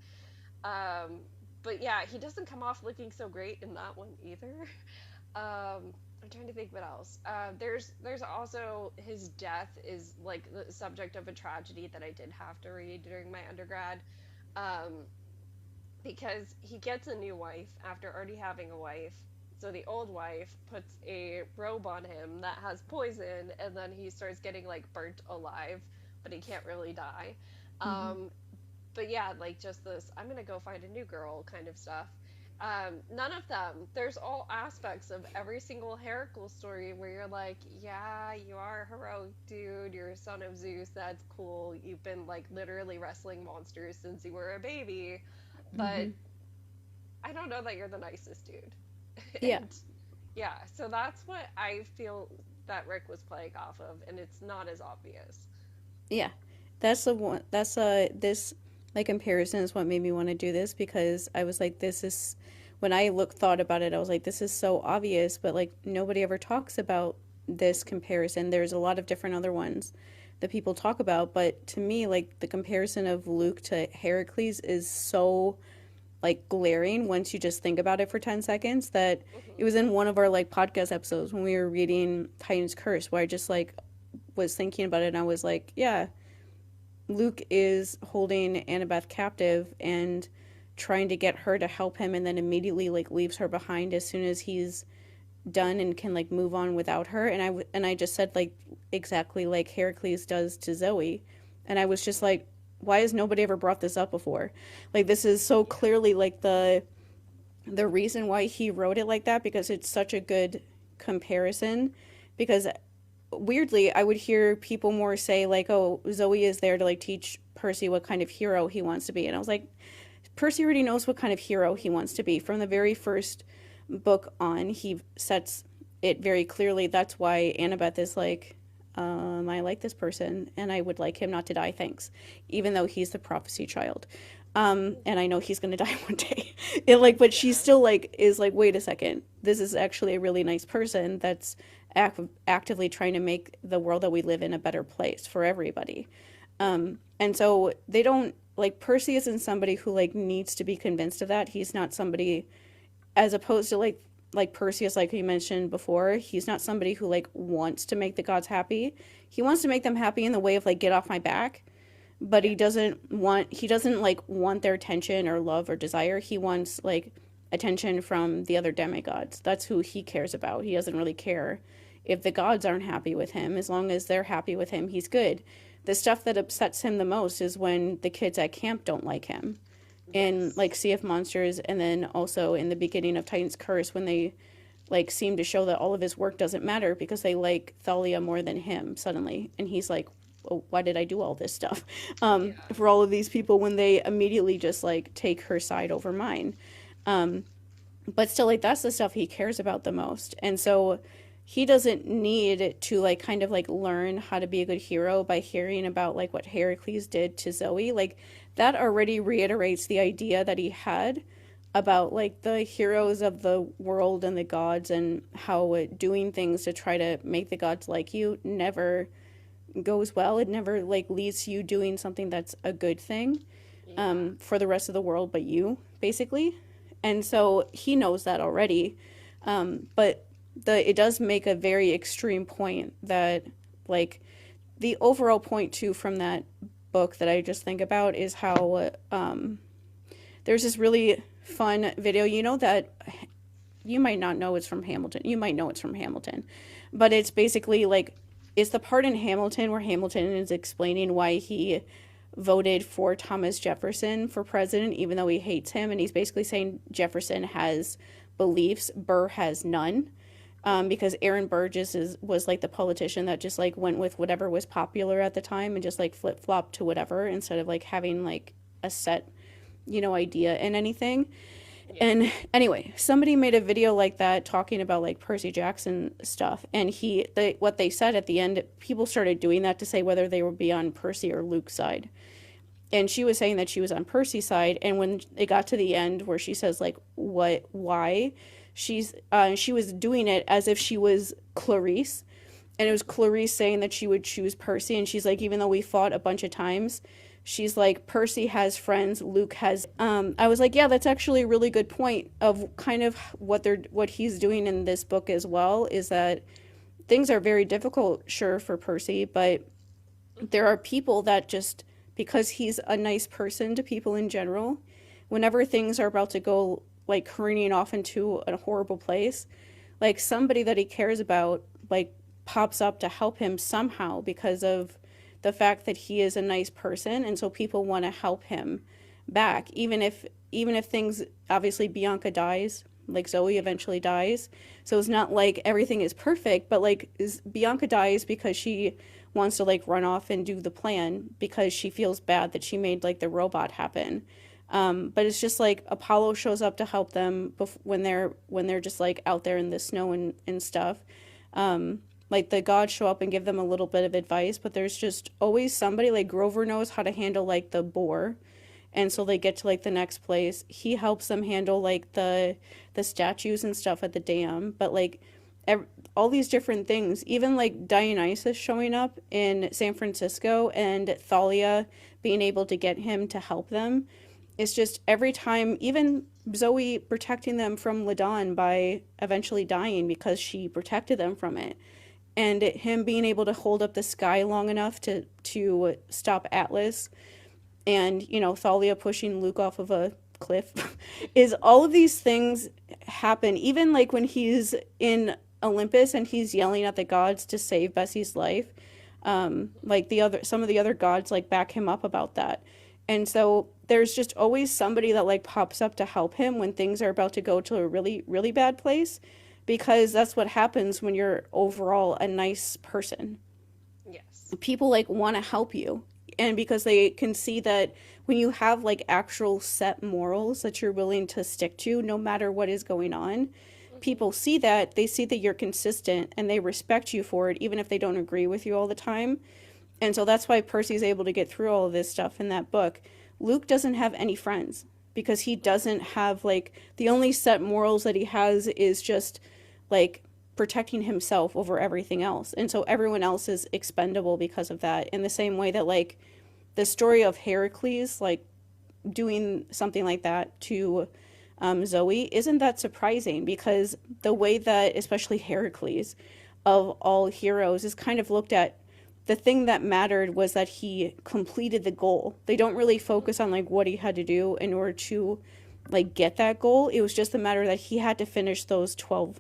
Um, but yeah, he doesn't come off looking so great in that one either. I'm trying to think what else. There's also his death is like the subject of a tragedy that I did have to read during my undergrad. Um, because he gets a new wife after already having a wife. So the old wife puts a robe on him that has poison, and then he starts getting like burnt alive, but he can't really die. mm-hmm. Um, but yeah, like just this, I'm gonna go find a new girl kind of stuff. None of them. There's all aspects of every single Heracles story where you're like, yeah, you are a heroic dude. You're a son of Zeus. That's cool. You've been like literally wrestling monsters since you were a baby, but Mm-hmm. I don't know that you're the nicest dude. Yeah, And yeah, so that's what I feel that Rick was playing off of, and it's not as obvious. yeah. that's the one. That's this like comparison is what made me want to do this because I was like, this is when I thought about it, I was like, this is so obvious, but like nobody ever talks about this comparison. There's a lot of different other ones that people talk about, but to me, like the comparison of Luke to Heracles is so like glaring once you just think about it for 10 seconds that it was in one of our like podcast episodes when we were reading Titan's Curse where I just like was thinking about it and I was like, yeah, Luke is holding Annabeth captive and trying to get her to help him and then immediately like leaves her behind as soon as he's done and can like move on without her, and I just said like exactly like Heracles does to Zoe, and I was just like, why has nobody ever brought this up before? Like this is so clearly like the reason why he wrote it like that, because it's such a good comparison. Because weirdly I would hear people more say like, oh, Zoe is there to like teach Percy what kind of hero he wants to be, and I was like, Percy already knows what kind of hero he wants to be from the very first book on. He sets it very clearly. That's why Annabeth is like, I like this person and I would like him not to die, thanks, even though he's the prophecy child, and I know he's gonna die one day. It like, but she still like is like, wait a second, this is actually a really nice person that's actively trying to make the world that we live in a better place for everybody. And so they don't like, Percy isn't somebody who like needs to be convinced of that. He's not somebody, as opposed to like Perseus, like you mentioned before, he's not somebody who like wants to make the gods happy. He wants to make them happy in the way of like, get off my back, but he doesn't like want their attention or love or desire. He wants like attention from the other demigods. That's who he cares about. He doesn't really care if the gods aren't happy with him. As long as they're happy with him, he's good. The stuff that upsets him the most is when the kids at camp don't like him. In like Sea of Monsters, and then also in the beginning of Titan's Curse, when they like seem to show that all of his work doesn't matter because they like Thalia more than him suddenly, and he's like, oh, why did I do all this stuff for all of these people when they immediately just like take her side over mine? But still, like that's the stuff he cares about the most, and so he doesn't need to like kind of like learn how to be a good hero by hearing about like what Heracles did to Zoe. Like that already reiterates the idea that he had about like the heroes of the world and the gods, and how doing things to try to make the gods like you never goes well. It never like leads to you doing something that's a good thing for the rest of the world but you, basically. And so he knows that already, but it does make a very extreme point that like the overall point too from that book that I just think about is how there's this really fun video, you know, that you might not know it's from Hamilton. You might know it's from Hamilton, but it's basically like, it's the part in Hamilton where Hamilton is explaining why he voted for Thomas Jefferson for president, even though he hates him. And he's basically saying Jefferson has beliefs, Burr has none. Because Aaron Burr was like the politician that just like went with whatever was popular at the time and just like flip-flopped to whatever instead of like having like a set, you know, idea in anything. And anyway, somebody made a video like that talking about like Percy Jackson stuff, and what they said at the end, people started doing that to say whether they would be on Percy or Luke's side. And she was saying that she was on Percy's side, and when it got to the end where she says like why, she was doing it as if she was Clarice, and it was Clarice saying that she would choose Percy, and she's like, even though we fought a bunch of times, she's like, Percy has friends, Luke has. I was like, yeah, that's actually a really good point of kind of what he's doing in this book as well, is that things are very difficult, sure, for Percy, but there are people that just, because he's a nice person to people in general, whenever things are about to go like careening off into a horrible place, like somebody that he cares about like pops up to help him somehow because of the fact that he is a nice person, and so people want to help him back, even if things, obviously Bianca dies, like Zoe eventually dies, so it's not like everything is perfect, but like Bianca dies because she wants to like run off and do the plan because she feels bad that she made like the robot happen. But it's just like Apollo shows up to help them when they're just like out there in the snow and stuff. like the gods show up and give them a little bit of advice, but there's just always somebody. Like Grover knows how to handle like the boar, and so they get to like the next place. He helps them handle like the statues and stuff at the dam, but like all these different things, even like Dionysus showing up in San Francisco and Thalia being able to get him to help them. It's just every time, even Zoe protecting them from Ladon by eventually dying because she protected them from it, and him being able to hold up the sky long enough to stop Atlas, and Thalia pushing Luke off of a cliff, is all of these things happen. Even like when he's in Olympus and he's yelling at the gods to save Bessie's life, like some of the other gods like back him up about that. And so there's just always somebody that like pops up to help him when things are about to go to a really, really bad place, because that's what happens when you're overall a nice person. Yes. People like want to help you. And because they can see that when you have like actual set morals that you're willing to stick to no matter what is going on, people see that, they see that you're consistent and they respect you for it, even if they don't agree with you all the time. And so that's why Percy's able to get through all of this stuff in that book. Luke doesn't have any friends because he doesn't have like, the only set morals that he has is just like protecting himself over everything else. And so everyone else is expendable because of that. In the same way that like the story of Heracles, like doing something like that to Zoe, isn't that surprising, because the way that especially Heracles of all heroes is kind of looked at, the thing that mattered was that he completed the goal. They don't really focus on like what he had to do in order to like get that goal. It was just the matter that he had to finish those 12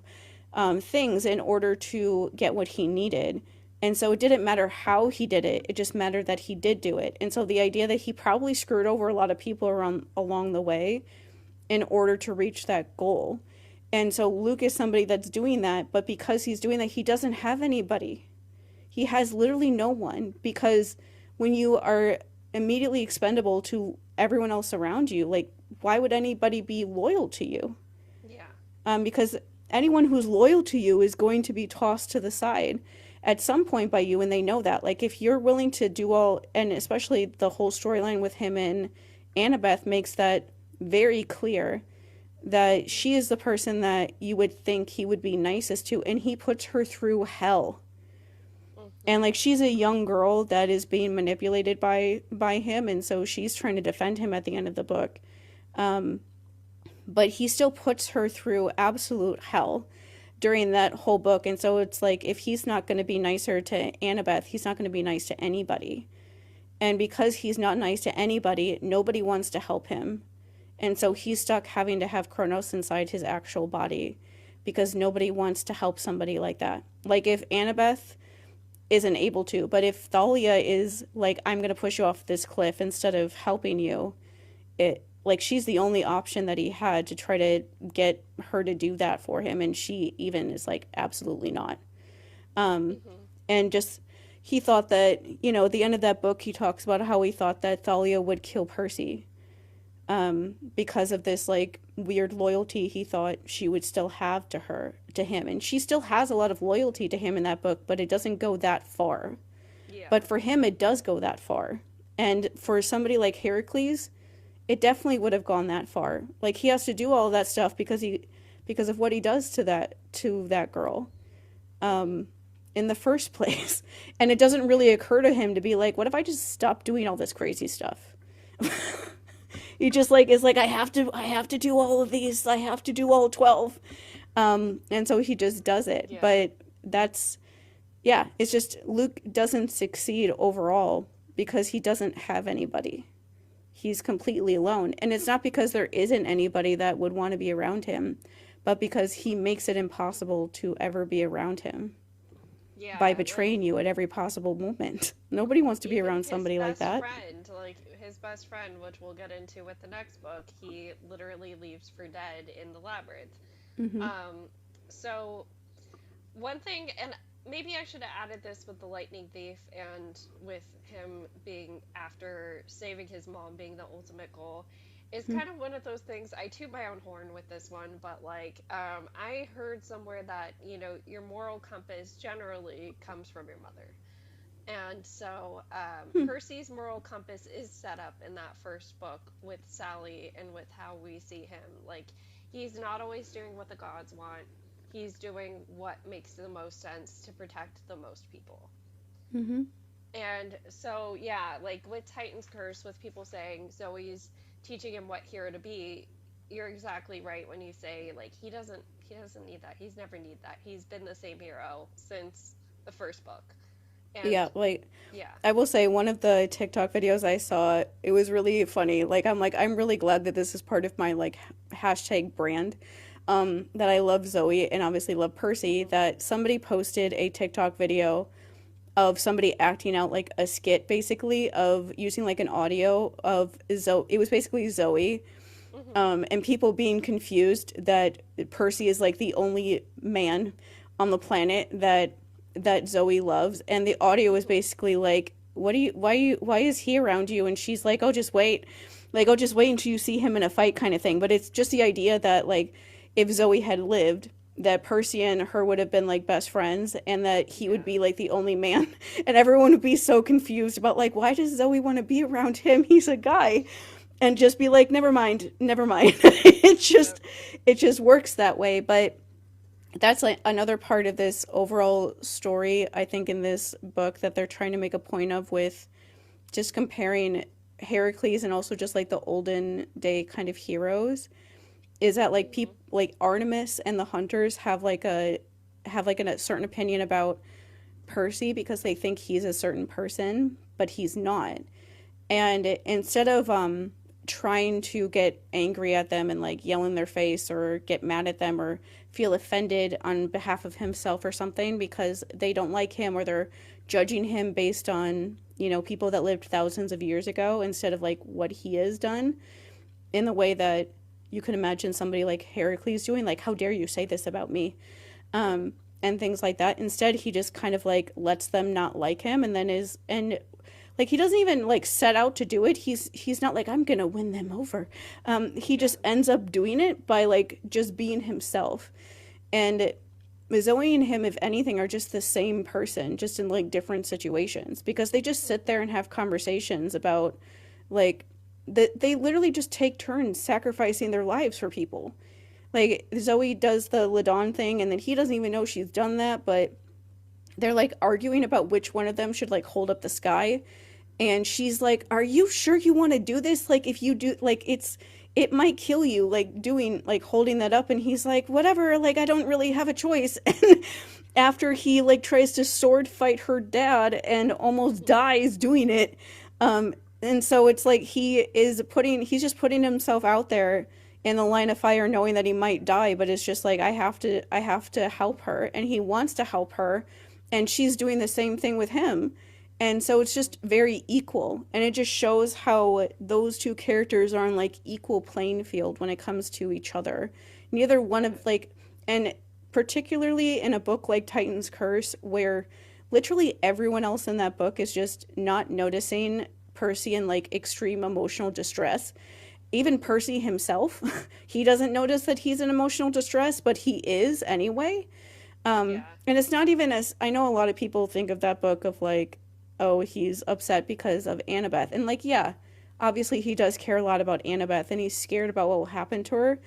things in order to get what he needed. And so it didn't matter how he did it. It just mattered that he did do it. And so the idea that he probably screwed over a lot of people along the way in order to reach that goal. And so Luke is somebody that's doing that, but because he's doing that, he doesn't have anybody. He has literally no one, because when you are immediately expendable to everyone else around you, like, why would anybody be loyal to you? Yeah. Because anyone who's loyal to you is going to be tossed to the side at some point by you, and they know that. Like, if you're willing to do all, and especially the whole storyline with him and Annabeth makes that very clear, that she is the person that you would think he would be nicest to, and he puts her through hell. And like, she's a young girl that is being manipulated by him, and so she's trying to defend him at the end of the book. But he still puts her through absolute hell during that whole book. And so it's like, if he's not going to be nicer to Annabeth, he's not going to be nice to anybody. And because he's not nice to anybody, nobody wants to help him. And so he's stuck having to have Kronos inside his actual body, because nobody wants to help somebody like that. Like, if Annabeth isn't able to, but if Thalia is like, I'm going to push you off this cliff instead of helping you, like, she's the only option that he had to try to get her to do that for him, and she even is like, absolutely not. And just, he thought that, at the end of that book, he talks about how he thought that Thalia would kill Percy, because of this like weird loyalty he thought she would still have to him, and she still has a lot of loyalty to him in that book, but it doesn't go that far. Yeah. But for him, it does go that far, and for somebody like Heracles, it definitely would have gone that far. Like, he has to do all of that stuff because of what he does to that girl, in the first place. And it doesn't really occur to him to be like, what if I just stop doing all this crazy stuff? He just like is like, I have to do all of these. I have to do all 12. And so he just does it. Yeah. But it's just, Luke doesn't succeed overall because he doesn't have anybody. He's completely alone. And it's not because there isn't anybody that would want to be around him, but because he makes it impossible to ever be around him. Yeah, by betraying you at every possible moment. Nobody wants to be around somebody like that. His best friend, which we'll get into with the next book, he literally leaves for dead in the Labyrinth. Mm-hmm. So one thing, and maybe I should have added this with the Lightning Thief and with him being, after saving his mom, being the ultimate goal, It's kind of one of those things. I toot my own horn with this one, but like, I heard somewhere that, your moral compass generally comes from your mother. And so Percy's moral compass is set up in that first book with Sally and with how we see him. Like, he's not always doing what the gods want, he's doing what makes the most sense to protect the most people. Mm-hmm. And so, yeah, like with Titan's Curse, with people saying Zoe's teaching him what hero to be, you're exactly right when you say like he doesn't need that. He's never need that. He's been the same hero since the first book. And Yeah, like yeah. I will say one of the TikTok videos I saw, it was really funny. I'm really glad that this is part of my like hashtag brand. That I love Zoe and obviously love Percy, Mhm. that somebody posted a TikTok video of somebody acting out like a skit basically of using like an audio of Zoe. It was basically Zoe, Mhm. and people being confused that Percy is like the only man on the planet that Zoe loves, and the audio is Mhm. basically like, why is he around you? And she's like, oh, just wait, like, oh, just wait until you see him in a fight, kind of thing. But it's just the idea that like, if Zoe had lived, that Percy and her would have been like best friends, and that he would Yeah. be like the only man, and everyone would be so confused about like, why does Zoe want to be around him? He's a guy, and just be like, never mind, never mind. Yep. It just works that way. But that's like another part of this overall story, I think, in this book that they're trying to make a point of, with just comparing Heracles and also just like the olden day kind of heroes, is that like Mhm. people like Artemis and the hunters have like a certain opinion about Percy because they think he's a certain person, but he's not. And instead of trying to get angry at them and like yell in their face or get mad at them or feel offended on behalf of himself or something because they don't like him or they're judging him based on, people that lived thousands of years ago instead of like what he has done, in the way that you could imagine somebody like Heracles doing, like, how dare you say this about me? Mhm. And things like that. Instead, he just kind of like lets them not like him, and then is and like he doesn't even like set out to do it. He's not like, I'm gonna win them over. He Yeah. just ends up doing it by like just being himself. And Zoe and him, if anything, are just the same person, just in like different situations, because they just sit there and have conversations about like that they literally just take turns sacrificing their lives for people. Like Zoe does the Ladon thing, and then he doesn't even know she's done that, but they're like arguing about which one of them should like hold up the sky, and she's like, are you sure you want to do this? Like, if you do, like, it might kill you, like doing like holding that up. And he's like, whatever, like, I don't really have a choice. And after he like tries to sword fight her dad and almost Mhm. dies doing it, and so it's like he's just putting himself out there in the line of fire, knowing that he might die, but it's just like, I have to help her, and he wants to help her, and she's doing the same thing with him. And so it's just very equal, and it just shows how those two characters are on like equal playing field when it comes to each other. Neither one Yeah. of like, and particularly in a book like Titan's Curse, where literally everyone else in that book is just not noticing Percy in like extreme emotional distress. Even Mhm. Percy himself, he doesn't notice that he's in emotional distress, but he is anyway. Yeah. And it's not even, as I know a lot of people think of that book of like, oh, he's upset because of Annabeth. And like, yeah, obviously he does care a lot about Annabeth and he's scared about what will happen to her.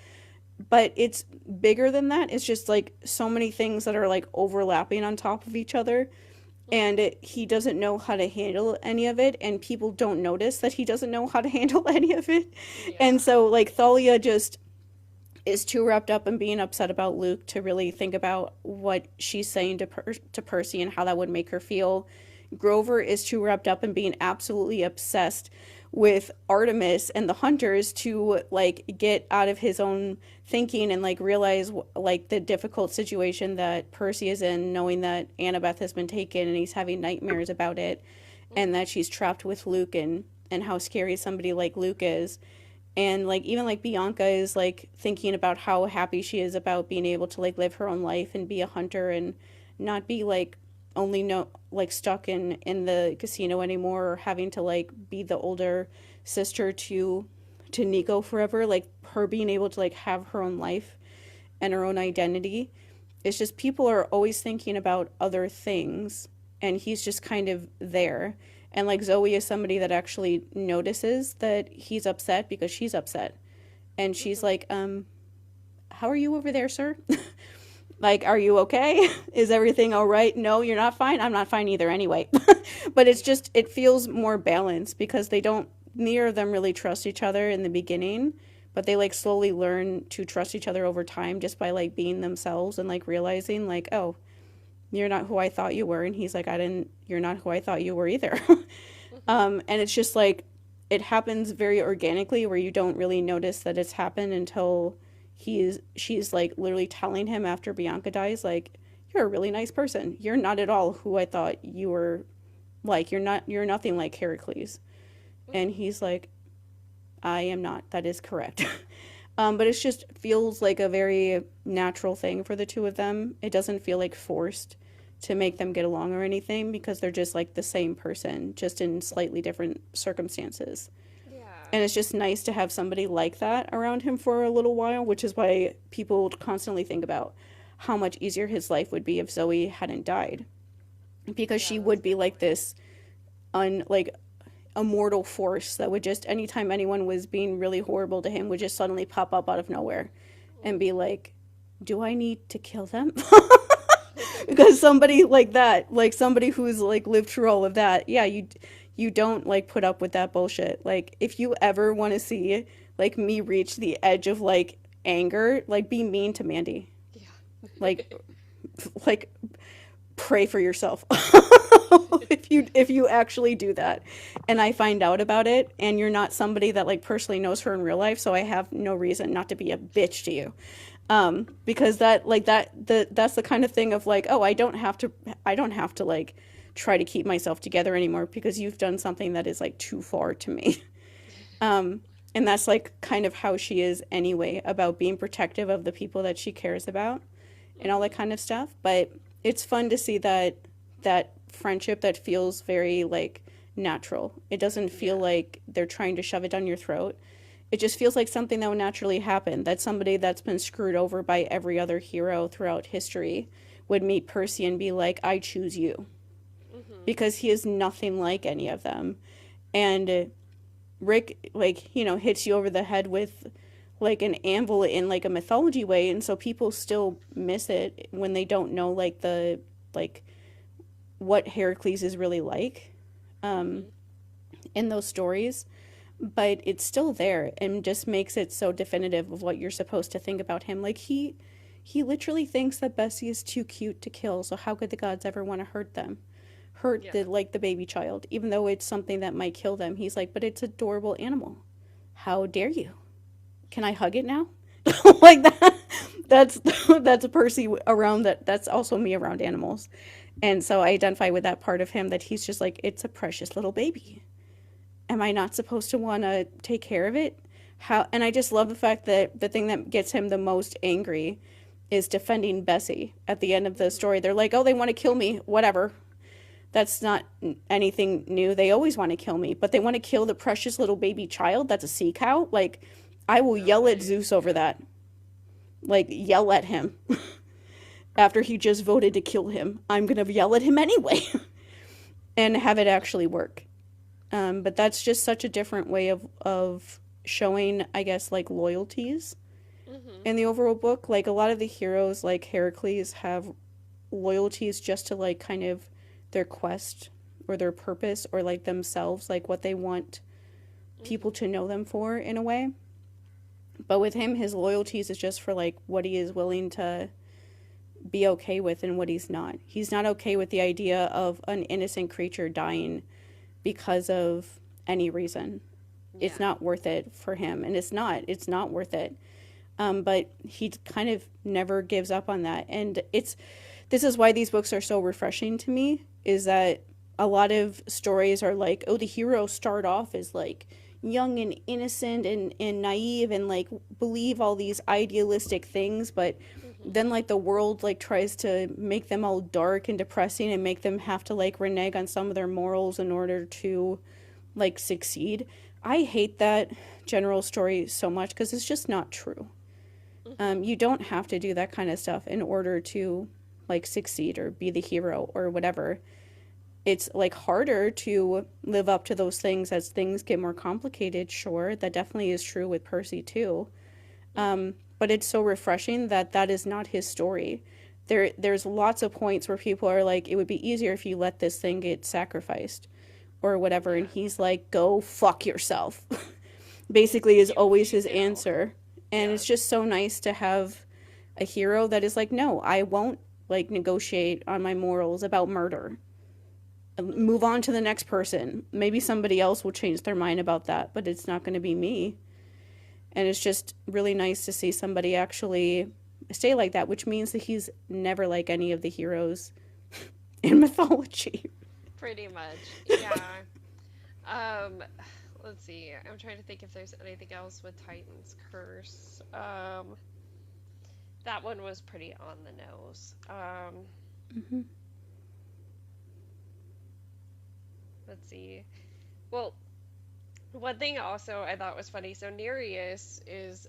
But it's bigger than that. It's just like so many things that are like overlapping on top of each other. And Mhm. he doesn't know how to handle any of it. And people don't notice that he doesn't know how to handle any of it. And Yeah. so, like, Thalia just is too wrapped up in being upset about Luke to really think about what she's saying to Percy and how that would make her feel. Grover is too wrapped up in being absolutely obsessed with Artemis and the hunters to like get out of his own thinking and like realize like the difficult situation that Percy is in, knowing that Annabeth has been taken and he's having nightmares about it, and Mhm. that she's trapped with Luke, and how scary somebody like Luke is. And like even like Bianca is like thinking about how happy she is about being able to like live her own life and be a hunter and not be like only no like stuck in the casino anymore, or having to like be the older sister to Nico forever, like her being able to like have her own life and her own identity. It's just people are always thinking about other things, and he's just kind of there. And like Zoe is somebody that actually notices that he's upset because she's upset. And she's like, how are you over there, sir? Like, are you okay? Is everything all right? No, you're not fine. I'm not fine either anyway. But it's just, it feels more balanced because neither of them really trust each other in the beginning, but they like slowly learn to trust each other over time just by like being themselves and like realizing like, oh, you're not who I thought you were. And he's like, you're not who I thought you were either. And it's just like, it happens very organically where you don't really notice that it's happened until she's like literally telling him after Bianca dies, like, you're a really nice person. You're not at all who I thought you were. Like, you're nothing like Heracles. And he's like, I am not. That is correct. But it just feels like a very natural thing for the two of them. It doesn't feel like forced to make them get along or anything because they're just like the same person, just in slightly different circumstances. Yeah. And it's just nice to have somebody like that around him for a little while, which is why people constantly think about how much easier his life would be if Zoe hadn't died. Because she would be like this immortal force that would just, anytime anyone was being really horrible to him, would just suddenly pop up out of nowhere and be like, do I need to kill them? Because somebody like that, like somebody who's like lived through all of that, yeah, you don't like put up with that bullshit. Like, if you ever want to see like me reach the edge of like anger, like be mean to Mandy. Yeah. like pray for yourself. if you actually do that and I find out about it and you're not somebody that like personally knows her in real life, so I have no reason not to be a bitch to you. Because that's the kind of thing of like, oh, I don't have to like try to keep myself together anymore because you've done something that is like too far to me. And that's like kind of how she is anyway, about being protective of the people that she cares about and all that kind of stuff. But it's fun to see that friendship that feels very like natural. It doesn't feel like they're trying to shove it down your throat. It just feels like something that would naturally happen, that somebody that's been screwed over by every other hero throughout history would meet Percy and be like, I choose you. Mm-hmm. Because he is nothing like any of them. And Rick, like, you know, hits you over the head with like an anvil in like a mythology way, and so people still miss it when they don't know like the like what Heracles is really like in those stories. But it's still there and just makes it so definitive of what you're supposed to think about him. Like, he literally thinks that Bessie is too cute to kill, so how could the gods ever want to hurt the baby child, even though it's something that might kill them. He's like, but it's an adorable animal. How dare you? Can I hug it now? Like that. That's a Percy around that. That's also me around animals. And so I identify with that part of him, that he's just like, it's a precious little baby. Am I not supposed to want to take care of it? And I just love the fact that the thing that gets him the most angry is defending Bessie at the end of the story. They're like, oh, they want to kill me. Whatever. That's not anything new. They always want to kill me, but they want to kill the precious little baby child that's a sea cow? Like, I will yell at Zeus over that. Like, yell at him. After he just voted to kill him, I'm going to yell at him anyway. And have it actually work. But that's just such a different way of showing, I guess, like, loyalties in the overall book. Like, a lot of the heroes, like Heracles, have loyalties just to, like, kind of their quest or their purpose or, like, themselves, like, what they want people to know them for, in a way. But with him, his loyalties is just for, like, what he is willing to be okay with and what he's not. He's not okay with the idea of an innocent creature dying because of any reason. Yeah. It's not worth it for him, and it's not worth it. But he kind of never gives up on that. And this is why these books are so refreshing to me, is that a lot of stories are like, oh, the heroes start off as like young and innocent and naive and like believe all these idealistic things, but then like the world like tries to make them all dark and depressing and make them have to like renege on some of their morals in order to like succeed. I hate that general story so much because it's just not true. Hmm. You don't have to do that kind of stuff in order to like succeed or be the hero or whatever. It's like harder to live up to those things as things get more complicated. Sure, that definitely is true with Percy too. Hmm. But it's so refreshing that that is not his story. There's lots of points where people are like, it would be easier if you let this thing get sacrificed or whatever, and Yeah. he's like, go fuck yourself. Basically, is always You his do. answer, and Yeah. it's just so nice to have a hero that is like, no, I won't like negotiate on my morals about murder. Move Hmm. on to the next person. Maybe somebody else will change their mind about that, but it's not going to be me. And it's just really nice to see somebody actually stay like that, which means that he's never like any of the heroes in mythology. Pretty much. Yeah. Um, let's see. I'm trying to think if there's anything else with Titan's Curse. That one was pretty on the nose. Hmm. Let's see. Well, one thing also I thought was funny. So Nereus is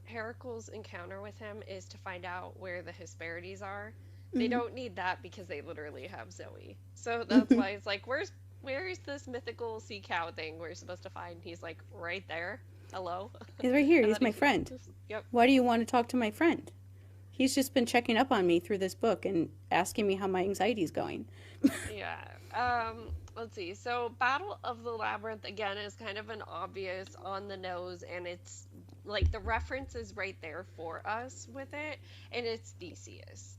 Heracle's encounter with him is to find out where the Hesperides are. They Hmm. don't need that because they literally have Zoe. So that's Hmm. why it's like, where's this mythical sea cow thing we're supposed to find? He's like, right there. Hello. He's right here. And He's then my he, friend. yep, Why do you want to talk to my friend? He's just been checking up on me through this book and asking me how my anxiety's going. yeah. Let's see. So Battle of the Labyrinth again is kind of an obvious on the nose, and it's like the reference is right there for us with it, and it's Theseus.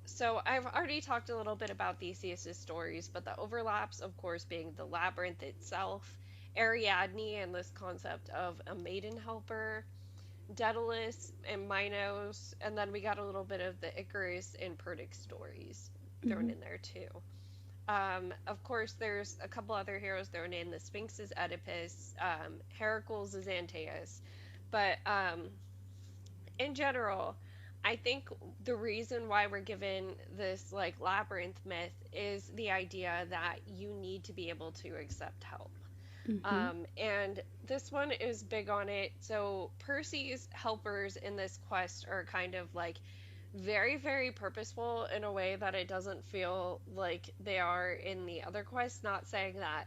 So I've already talked a little bit about Theseus's stories, but the overlaps, of course, being the labyrinth itself, Ariadne and this concept of a maiden helper, Daedalus and Minos, and then we got a little bit of the Icarus and Perdix stories thrown Hmm. in there too. Of course, there's a couple other heroes thrown in. The Sphinx is Oedipus, Heracles is Antaeus, but in general, I think the reason why we're given this like labyrinth myth is the idea that you need to be able to accept help. Hmm. And this one is big on it. So Percy's helpers in this quest are kind of like very, very purposeful in a way that it doesn't feel like they are in the other quests. Not saying that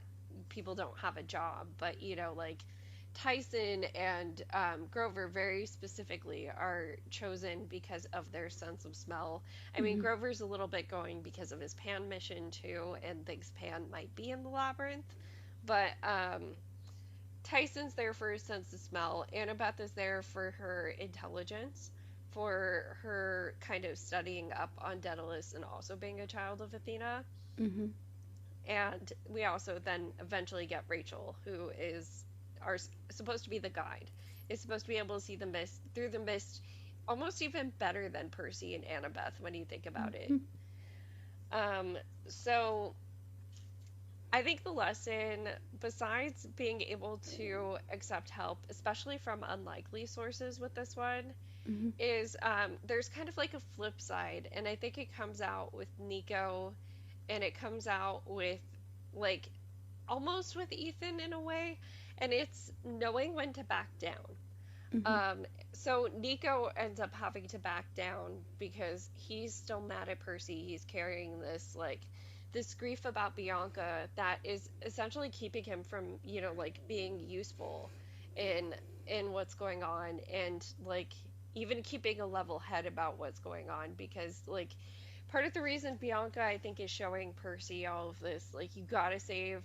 people don't have a job, but like Tyson and Grover very specifically are chosen because of their sense of smell. I mean, Hmm. Grover's a little bit going because of his Pan mission too, and thinks Pan might be in the labyrinth. But Tyson's there for his sense of smell. Annabeth is there for her intelligence, for her kind of studying up on Daedalus and also being a child of Athena. Hmm. And we also then eventually get Rachel, who is our supposed to be the guide, is supposed to be able to see the mist through the mist, almost even better than Percy and Annabeth when you think about it. Hmm. Um, so I think the lesson, besides being able to accept help, especially from unlikely sources with this one, Hmm. is there's kind of like a flip side, and I think it comes out with Nico, and it comes out with like almost with Ethan in a way, and it's knowing when to back down. Hmm. Um, so Nico ends up having to back down because he's still mad at Percy. He's carrying this like this grief about Bianca that is essentially keeping him from, like being useful in what's going on, and like even keeping a level head about what's going on, because like part of the reason Bianca I think is showing Percy all of this like you got to save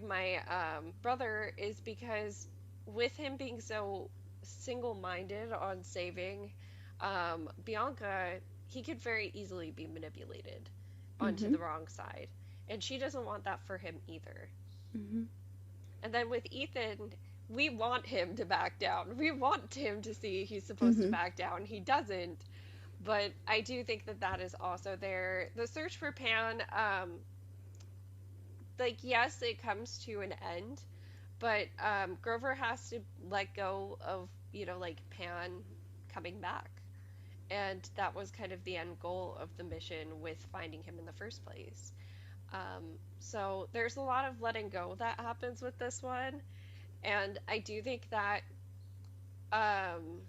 my brother is because with him being so single-minded on saving Bianca, he could very easily be manipulated onto Hmm. the wrong side, and she doesn't want that for him either. Hmm. And then with Ethan, we want him to back down. We want him to see he's supposed to Hmm. back down. He doesn't, but I do think that that is also there. The search for Pan, like yes, it comes to an end, but Grover has to let go of, like Pan coming back. And that was kind of the end goal of the mission with finding him in the first place. So there's a lot of letting go that happens with this one, and I do think that um,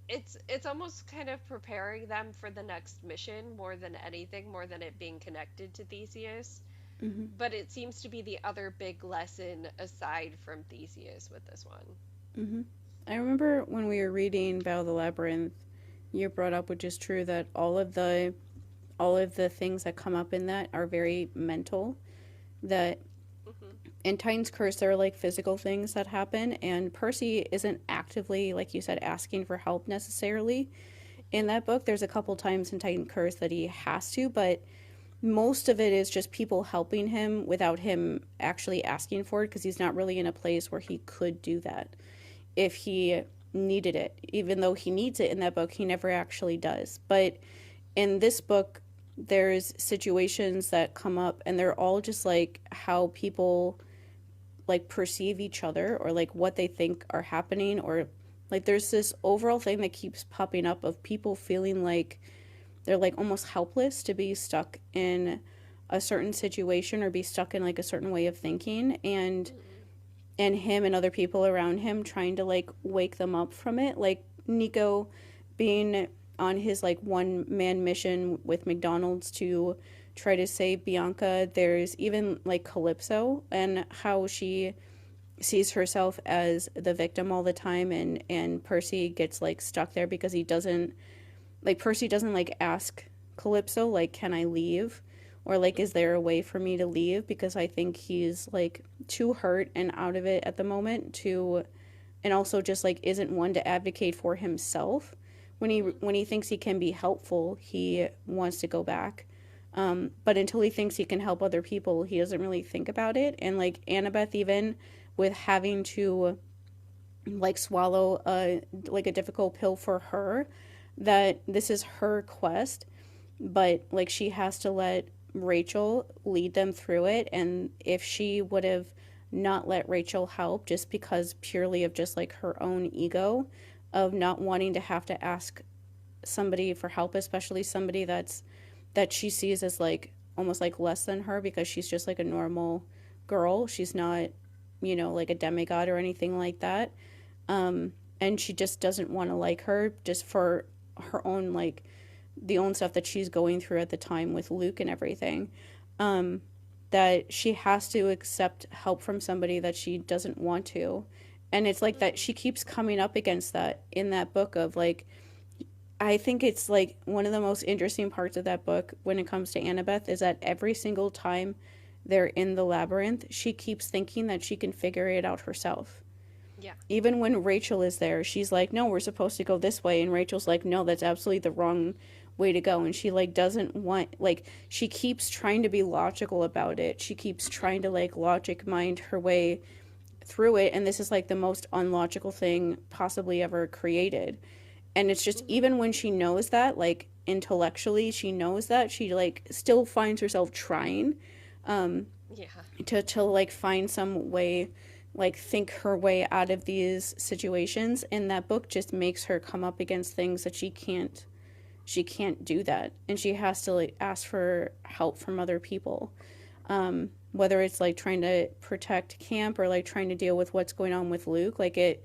it's almost kind of preparing them for the next mission more than anything, more than it being connected to Theseus. Hmm. But it seems to be the other big lesson aside from Theseus with this one. Hmm. I remember when we were reading Battle of the Labyrinth, you brought up, which is true, that all of the things that come up in that are very mental. That Hmm. in Titan's Curse, there are like physical things that happen, and Percy isn't actively, like you said, asking for help necessarily. In that book, there's a couple times in Titan Curse that he has to, but most of it is just people helping him without him actually asking for it because he's not really in a place where he could do that if he needed it. Even though he needs it in that book, he never actually does. But in this book, there's situations that come up, and they're all just like how people like perceive each other or like what they think are happening, or like there's this overall thing that keeps popping up of people feeling like they're like almost helpless to be stuck in a certain situation or be stuck in like a certain way of thinking, and him and other people around him trying to like wake them up from it, like Nico being on his like one man mission with McDonald's to try to save Bianca. There's even like Calypso and how she sees herself as the victim all the time, and Percy gets like stuck there because he doesn't like Percy doesn't like ask Calypso like, can I leave, or like, is there a way for me to leave, because I think he's like too hurt and out of it at the moment to, and also just like isn't one to advocate for himself. When he thinks he can be helpful, he wants to go back, but until he thinks he can help other people, he doesn't really think about it. And like Annabeth, even with having to like swallow a difficult pill for her, that this is her quest, but like she has to let Rachel lead them through it. And if she would have not let Rachel help just because purely of just like her own ego of not wanting to have to ask somebody for help, especially somebody that she sees as like almost like less than her because she's just like a normal girl. She's not, like a demigod or anything like that. And she just doesn't want to like her just for her own like the own stuff that she's going through at the time with Luke and everything. That she has to accept help from somebody that she doesn't want to. And it's like that she keeps coming up against that in that book of like, I think it's like one of the most interesting parts of that book when it comes to Annabeth is that every single time they're in the labyrinth, she keeps thinking that she can figure it out herself. Yeah. Even when Rachel is there, she's like, no, we're supposed to go this way. And Rachel's like, no, that's absolutely the wrong way to go. And she like doesn't want, like, she keeps trying to be logical about it. She keeps trying to like logic mind her way through it. And this is like the most unlogical thing possibly ever created. And it's just, even when she knows that, like intellectually, she knows that, she like still finds herself trying Yeah. to like find some way, like think her way out of these situations. And that book just makes her come up against things that she can't do that, and she has to like ask for help from other people, whether it's like trying to protect camp or like trying to deal with what's going on with Luke. Like it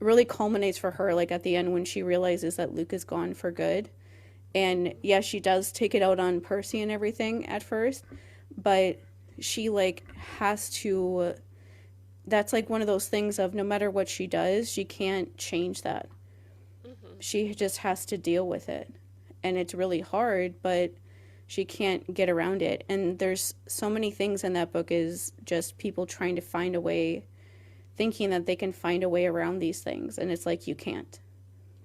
really culminates for her like at the end when she realizes that Luke is gone for good. And yeah, she does take it out on Percy and everything at first, but she like has to, that's like one of those things of no matter what she does, she can't change that. Hmm. She just has to deal with it. And it's really hard, but she can't get around it. And there's so many things in that book is just people trying to find a way, thinking that they can find a way around these things, and it's like you can't.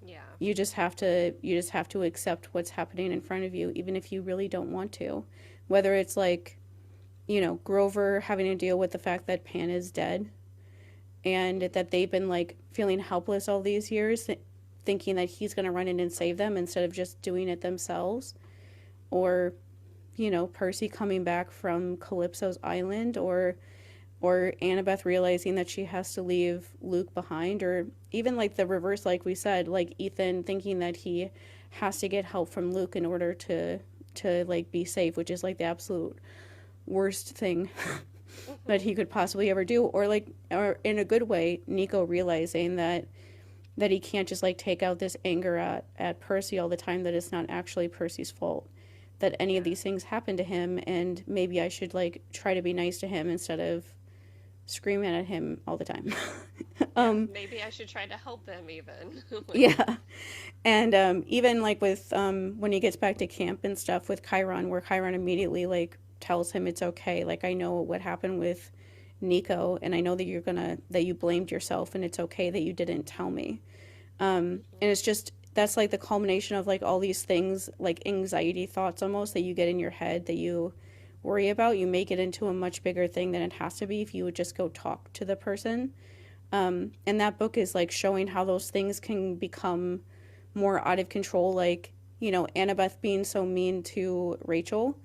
Yeah. You just have to accept what's happening in front of you, even if you really don't want to. Whether it's like, Grover having to deal with the fact that Pan is dead, and that they've been like feeling helpless all these years, thinking that he's going to run in and save them instead of just doing it themselves. Or, Percy coming back from Calypso's island, or Annabeth realizing that she has to leave Luke behind, or even like the reverse, like we said, like Ethan thinking that he has to get help from Luke in order to like be safe, which is like the absolute worst thing that Hmm. he could possibly ever do. Or in a good way, Nico realizing that he can't just like take out this anger at Percy all the time, that it's not actually Percy's fault, that any of Yeah. these things happen to him, and maybe I should like try to be nice to him instead of screaming at him all the time. Yeah. um Maybe I should try to help him even. Like, yeah. And even like with when he gets back to camp and stuff with Chiron, where Chiron immediately like tells him it's okay, like I know what happened with Nico, and I know that you blamed yourself, and it's okay that you didn't tell me. And it's just that's like the culmination of like all these things, like anxiety thoughts almost, that you get in your head that you worry about. You make it into a much bigger thing than it has to be if you would just go talk to the person. And that book is like showing how those things can become more out of control. Like, Annabeth being so mean to Rachel.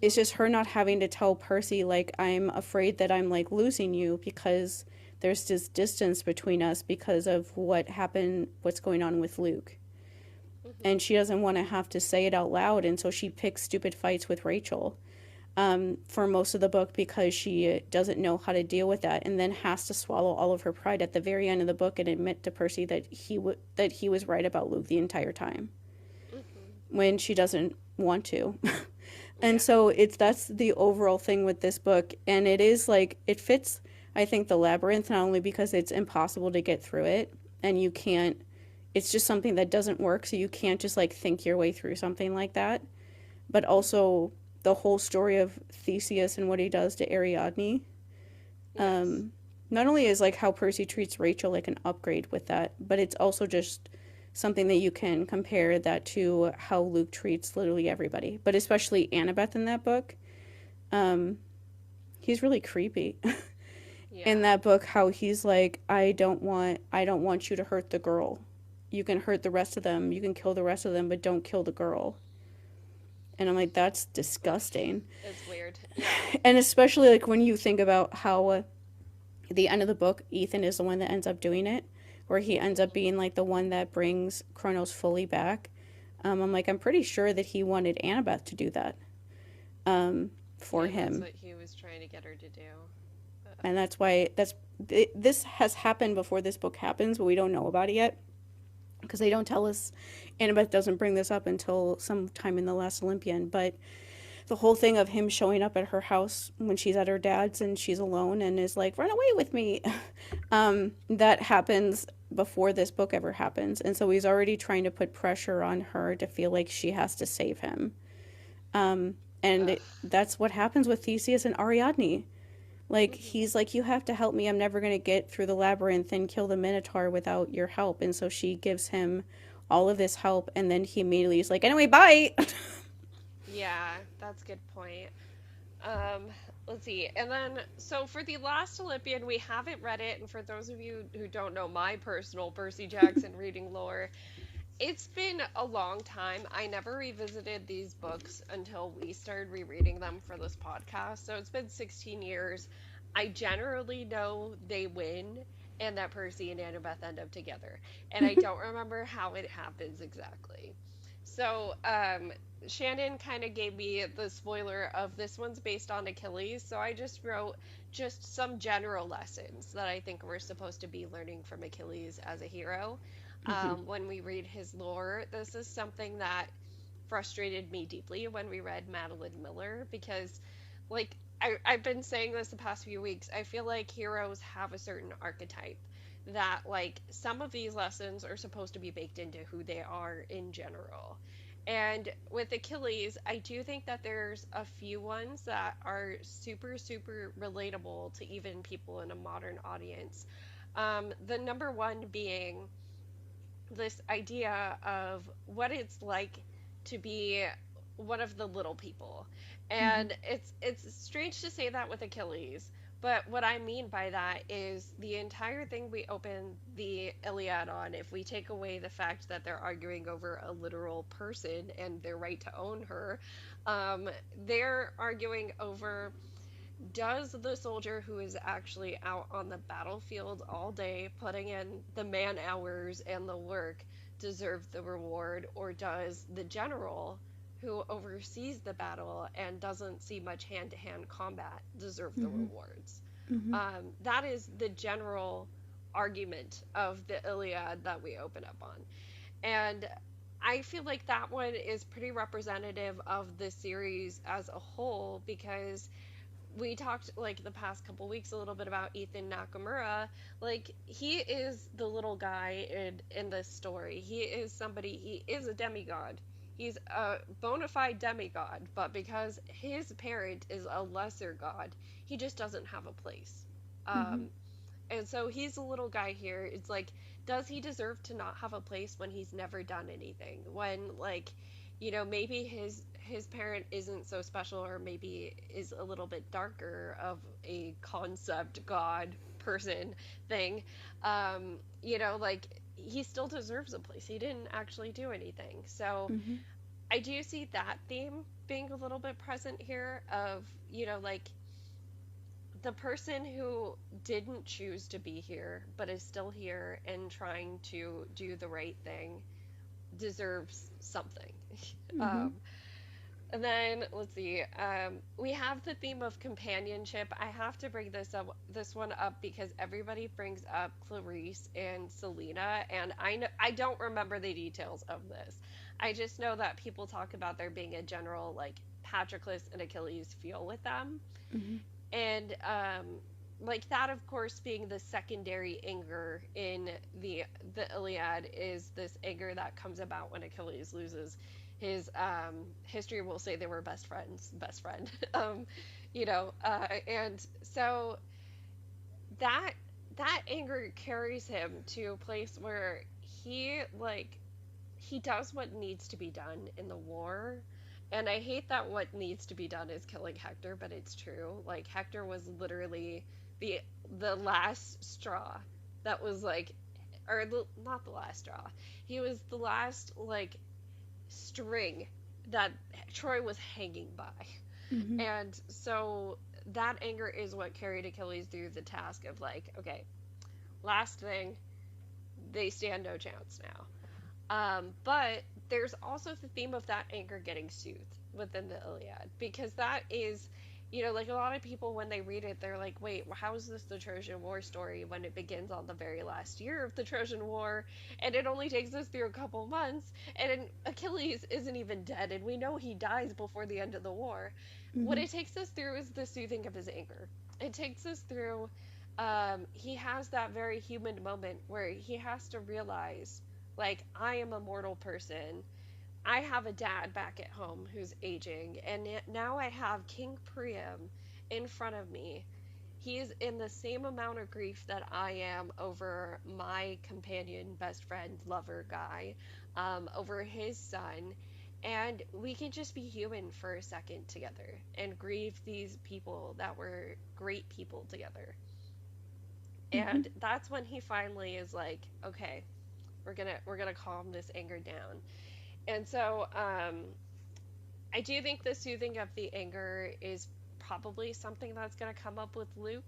It's hmm. just her not having to tell Percy, like, I'm afraid that I'm like losing you because there's this distance between us because of what happened, what's going on with Luke. Hmm. And she doesn't want to have to say it out loud. And so she picks stupid fights with Rachel for most of the book because she doesn't know how to deal with that, and then has to swallow all of her pride at the very end of the book and admit to Percy that that he was right about Luke the entire time Hmm. when she doesn't want to. And Yeah. so that's the overall thing with this book, and it is like it fits, I think, the Labyrinth, not only because it's impossible to get through it and you can't, it's just something that doesn't work, so you can't just like think your way through something like that, but Hmm. also the whole story of Theseus and what he does to Ariadne. Yes. Not only is like how Percy treats Rachel like an upgrade with that, but it's also just something that you can compare that to how Luke treats literally everybody, but especially Annabeth in that book. Um, he's really creepy in Yeah. that book. How he's like, I don't want you to hurt the girl. You can hurt the rest of them. You can kill the rest of them, but don't kill the girl. And I'm like, that's disgusting. It's weird. Yeah. And especially like when you think about how at the end of the book, Ethan is the one that ends up doing it, where he ends up Hmm. being like the one that brings Kronos fully back. I'm like, I'm pretty sure that he wanted Annabeth to do that for Yeah, that's him, what he was trying to get her to do. and that's why this has happened before this book happens, but we don't know about it yet because they don't tell us. Annabeth doesn't bring this up until sometime in the Last Olympian, but the whole thing of him showing up at her house when she's at her dad's and she's alone and is like, run away with me. That happens before this book ever happens. And so he's already trying to put pressure on her to feel like she has to save him. And Ugh. that's what happens with Theseus and Ariadne. Like, Hmm. he's like, you have to help me. I'm never going to get through the labyrinth and kill the Minotaur without your help. And so she gives him all of this help. And then he immediately is like, anyway, bye. Yeah, that's a good point. Um, let's see. And then, so for the Last Olympian, we haven't read it. And for those of you who don't know my personal Percy Jackson reading lore, it's been a long time. I never revisited these books until we started rereading them for this podcast. So it's been 16 years. I generally know they win and that Percy and Annabeth end up together. And I don't remember how it happens exactly. So, Shannon kind of gave me the spoiler of this one's based on Achilles. So I just wrote just some general lessons that I think we're supposed to be learning from Achilles as a hero when we read his lore. This is something that frustrated me deeply when we read Madeline Miller because, like, I've been saying this the past few weeks. I feel like heroes have a certain archetype that, like, some of these lessons are supposed to be baked into who they are in general. And with Achilles, I do think that there's a few ones that are super, super relatable to even people in a modern audience. The number one being this idea of what it's like to be one of the little people. And it's strange to say that with Achilles, but what I mean by that is the entire thing we open the Iliad on, if we take away the fact that they're arguing over a literal person and their right to own her, they're arguing over, does the soldier who is actually out on the battlefield all day putting in the man hours and the work deserve the reward, or does the general who oversees the battle and doesn't see much hand-to-hand combat deserve the Mm-hmm. rewards. Mm-hmm. That is the general argument of the Iliad that we open up on. And I feel like that one is pretty representative of the series as a whole because we talked like the past couple weeks a little bit about Ethan Nakamura. Like he is the little guy in this story. He is somebody. He is a demigod. He's a bona fide demigod, but because his parent is a lesser god, he just doesn't have a place. Mm-hmm. Um, and so he's a little guy here. It's like, does he deserve to not have a place when he's never done anything? When like, maybe his parent isn't so special or maybe is a little bit darker of a concept god person thing. Like he still deserves a place. He didn't actually do anything. So Mm-hmm. I do see that theme being a little bit present here of, like the person who didn't choose to be here but is still here and trying to do the right thing deserves something. Mm-hmm. um, and then let's see, we have the theme of companionship. I have to bring this one up because everybody brings up Clarice and Selena, and I don't remember the details of this. I just know that people talk about there being a general like Patroclus and Achilles feel with them, Mm-hmm. and like that of course being the secondary anger in the Iliad is this anger that comes about when Achilles loses his history will say they were best friend. And so that that anger carries him to a place where he like he does what needs to be done in the war. And I hate that what needs to be done is killing Hector, but it's true. Like Hector was literally the the last straw that was like or not the last straw. He was the last like string that Troy was hanging by. Mm-hmm. And so that anger is what carried Achilles through the task of like, okay, last thing, they stand no chance now. But there's also the theme of that anger getting soothed within the Iliad because that is, like a lot of people when they read it, they're like, wait, how is this the Trojan War story when it begins on the very last year of the Trojan War and it only takes us through a couple months and Achilles isn't even dead and we know he dies before the end of the war. What Mm-hmm. it takes us through is the soothing of his anger. It takes us through, he has that very human moment where he has to realize like, I am a mortal person. I have a dad back at home who's aging, and now I have King Priam in front of me. He is in the same amount of grief that I am over my companion, best friend, lover guy, over his son. And we can just be human for a second together and grieve these people that were great people together. Mm-hmm. And that's when he finally is like, okay, we're gonna calm this anger down. And so I do think the soothing of the anger is probably something that's gonna come up with Luke.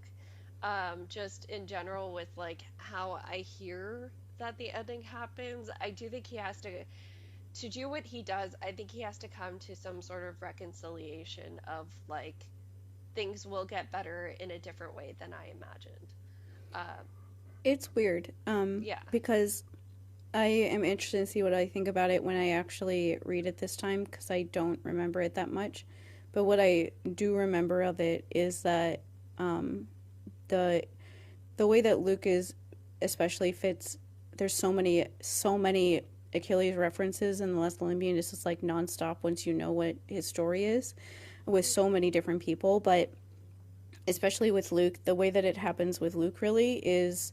Just in general with like how I hear that the ending happens. I do think he has to do what he does, I think he has to come to some sort of reconciliation of like things will get better in a different way than I imagined. Um, It's weird, yeah. because I am interested to see what I think about it when I actually read it this time because I don't remember it that much. But what I do remember of it is that um, the the way that Luke is especially fits. There's so many Achilles references in the Last Olympian. It's just like nonstop once you know what his story is, with so many different people. But especially with Luke, the way that it happens with Luke really is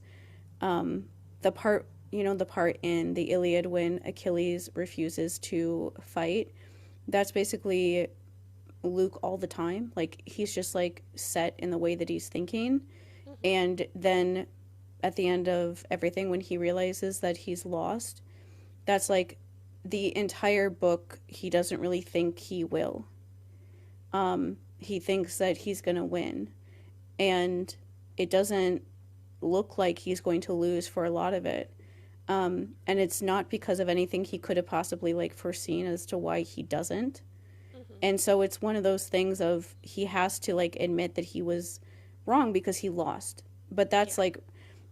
the part the part in the Iliad when Achilles refuses to fight. That's basically Luke all the time. Like he's just like set in the way that he's thinking. Hmm. And then at the end of everything, when he realizes that he's lost, that's like the entire book. He doesn't really think he will. He thinks that he's going to win. And it doesn't look like he's going to lose for a lot of it. And it's not because of anything he could have possibly like foreseen as to why he doesn't. And so it's one of those things of he has to like admit that he was wrong because he lost. But that's Yeah. like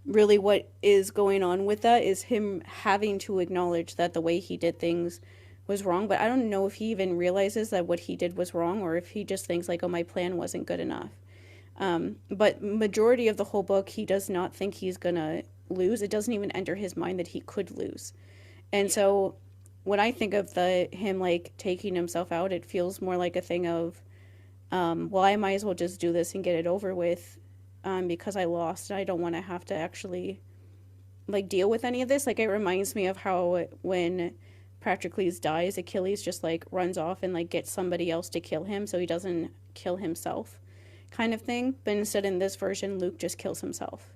really what is going on with that is him having to acknowledge that the way he did things was wrong. But I don't know if he even realizes that what he did was wrong, or if he just thinks like, oh, my plan wasn't good enough. But majority of the whole book, he does not think he's gonna lose. It doesn't even enter his mind that he could lose. And Yeah. so when I think of the him like taking himself out, it feels more like a thing of, well, I might as well just do this and get it over with, because I lost and I don't want to have to actually like deal with any of this. Like it reminds me of how when Patroclus dies, Achilles just like runs off and like gets somebody else to kill him so he doesn't kill himself, kind of thing. But instead, in this version, Luke just kills himself.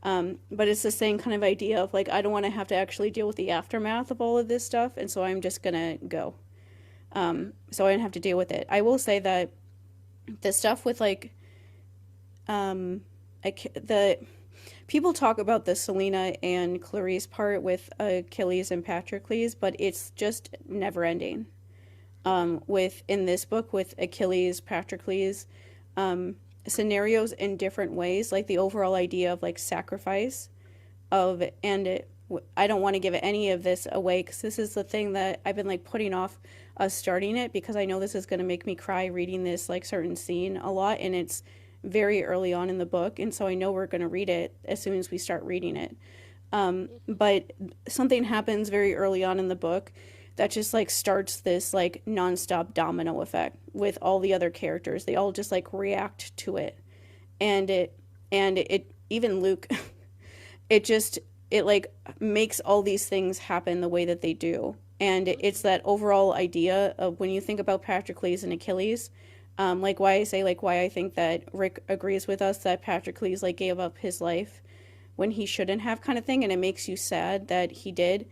But it's the same kind of idea of like, I don't want to have to actually deal with the aftermath of all of this stuff, and so I'm just gonna go. So I didn't have to deal with it. I will say that the stuff with like, the people talk about the Selena and Clarice part with Achilles and Patroclus, but it's just never ending. With in this book with Achilles, Patroclus, scenarios in different ways, like the overall idea of like sacrifice of, and it, I don't want to give any of this away because this is the thing that I've been like putting off us starting it, because I know this is going to make me cry reading this like certain scene a lot, and it's very early on in the book, and so I know we're going to read it as soon as we start reading it. But something happens very early on in the book that just like starts this like nonstop domino effect with all the other characters. They all just like react to it, and it even Luke, it just it like makes all these things happen the way that they do. And it's that overall idea of when you think about Patroclus and Achilles, like why I say like why I think that Rick agrees with us that Patroclus like gave up his life when he shouldn't have, kind of thing, and it makes you sad that he did.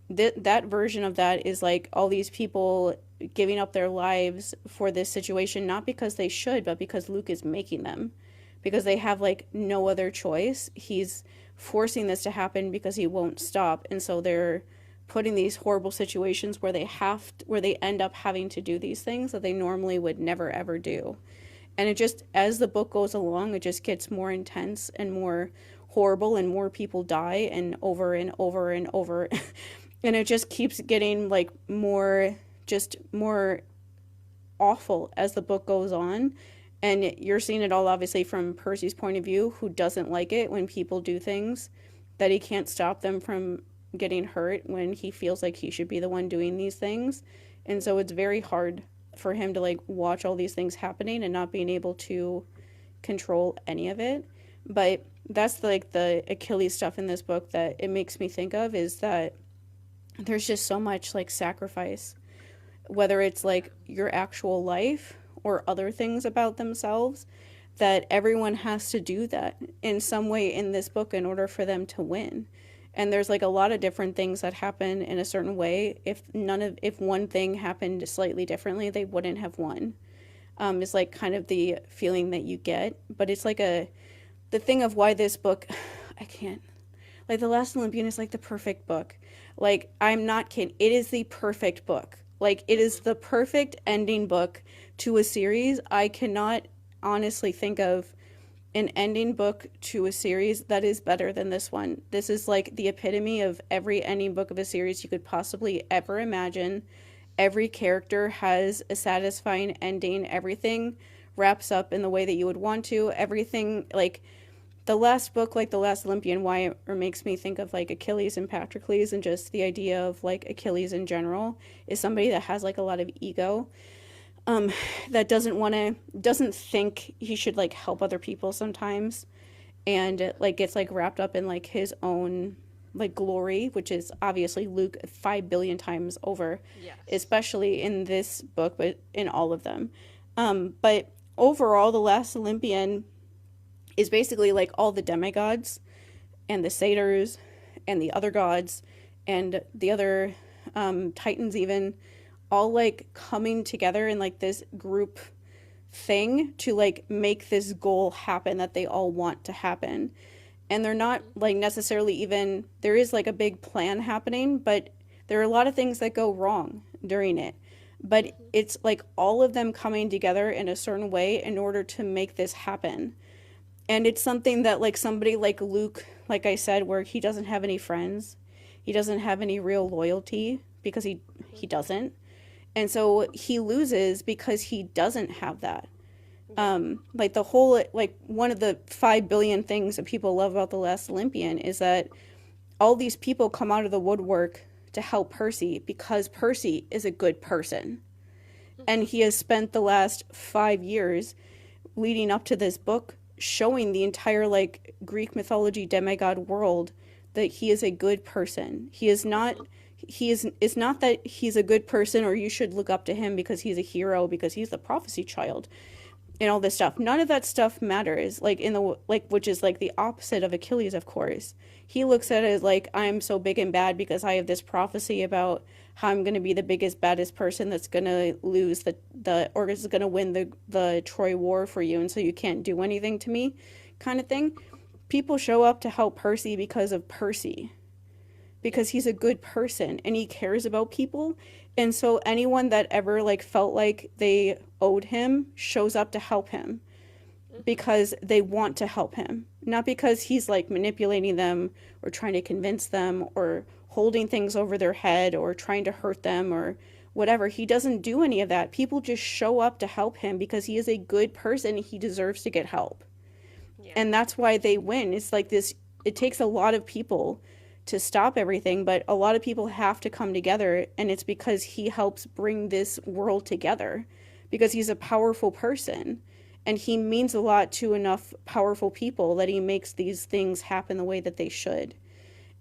That version of that is like all these people giving up their lives for this situation, not because they should, but because Luke is making them, because they have like no other choice. He's forcing this to happen because he won't stop, and so they're putting these horrible situations where where they end up having to do these things that they normally would never ever do. And it just, as the book goes along, it just gets more intense and more horrible, and more people die and over and over and over. And it just keeps getting like more awful as the book goes on. And you're seeing it all obviously from Percy's point of view, who doesn't like it when people do things that he can't stop them from getting hurt when he feels like he should be the one doing these things. And so it's very hard for him to like watch all these things happening and not being able to control any of it. But that's like the Achilles stuff in this book that it makes me think of, is that there's just so much like sacrifice, whether it's like your actual life or other things about themselves, that everyone has to do that in some way in this book in order for them to win. And there's like a lot of different things that happen in a certain way. If one thing happened slightly differently, they wouldn't have won. Is like kind of the feeling that you get. But it's like the thing of why this book, I can't, like The Last Olympian is like the perfect book. Like, I'm not kidding. It is the perfect book. Like, it is the perfect ending book to a series. I cannot honestly think of an ending book to a series that is better than this one. This is like the epitome of every ending book of a series you could possibly ever imagine. Every character has a satisfying ending. Everything wraps up in the way that you would want to. Everything, like the last book, like The Last Olympian, why it makes me think of like Achilles and Patroclus, and just the idea of like Achilles in general, is somebody that has like a lot of ego. That doesn't think he should like help other people sometimes, and like gets like wrapped up in like his own like glory, which is obviously Luke 5 billion times over, Yes. especially in this book, but in all of them. But overall, The Last Olympian is basically like all the demigods and the satyrs and the other gods and the other titans even, all like coming together in like this group thing to like make this goal happen that they all want to happen. And they're not like necessarily even, there is like a big plan happening, but there are a lot of things that go wrong during it. but Hmm. it's like all of them coming together in a certain way in order to make this happen. And it's something that like somebody like Luke, like I said, where he doesn't have any friends, he doesn't have any real loyalty because he Hmm. doesn't. And so he loses because he doesn't have that. Yeah. Like the whole, like one of the 5 billion things that people love about the Last Olympian is that all these people come out of the woodwork to help Percy because Percy is a good person. And Hmm. he has spent the last 5 years leading up to this book showing the entire like Greek mythology demigod world that he is a good person. He is not Hmm. he is it's not that he's a good person or you should look up to him because he's a hero because he's the prophecy child and all this stuff. None of that stuff matters. Like in the like, which is like the opposite of Achilles, of course. He looks at it as like I'm so big and bad because I have this prophecy about how I'm going to be the biggest, baddest person that's going to lose the or is going to win the Troy War for you, and so you can't do anything to me, kind of thing. People show up to help Percy because of Percy, Yeah. because he's a good person and he cares about people. And so anyone that ever like felt like they owed him shows up to help him Hmm. because they want to help him, not because he's like manipulating them or trying to convince them or holding things over their head or trying to hurt them or whatever. He doesn't do any of that. People just show up to help him because he is a good person. He deserves to get help. Yeah. And that's why they win. It's like this, it takes a lot of people to stop everything, but a lot of people have to come together, and it's because he helps bring this world together because he's a powerful person and he means a lot to enough powerful people that he makes these things happen the way that they should.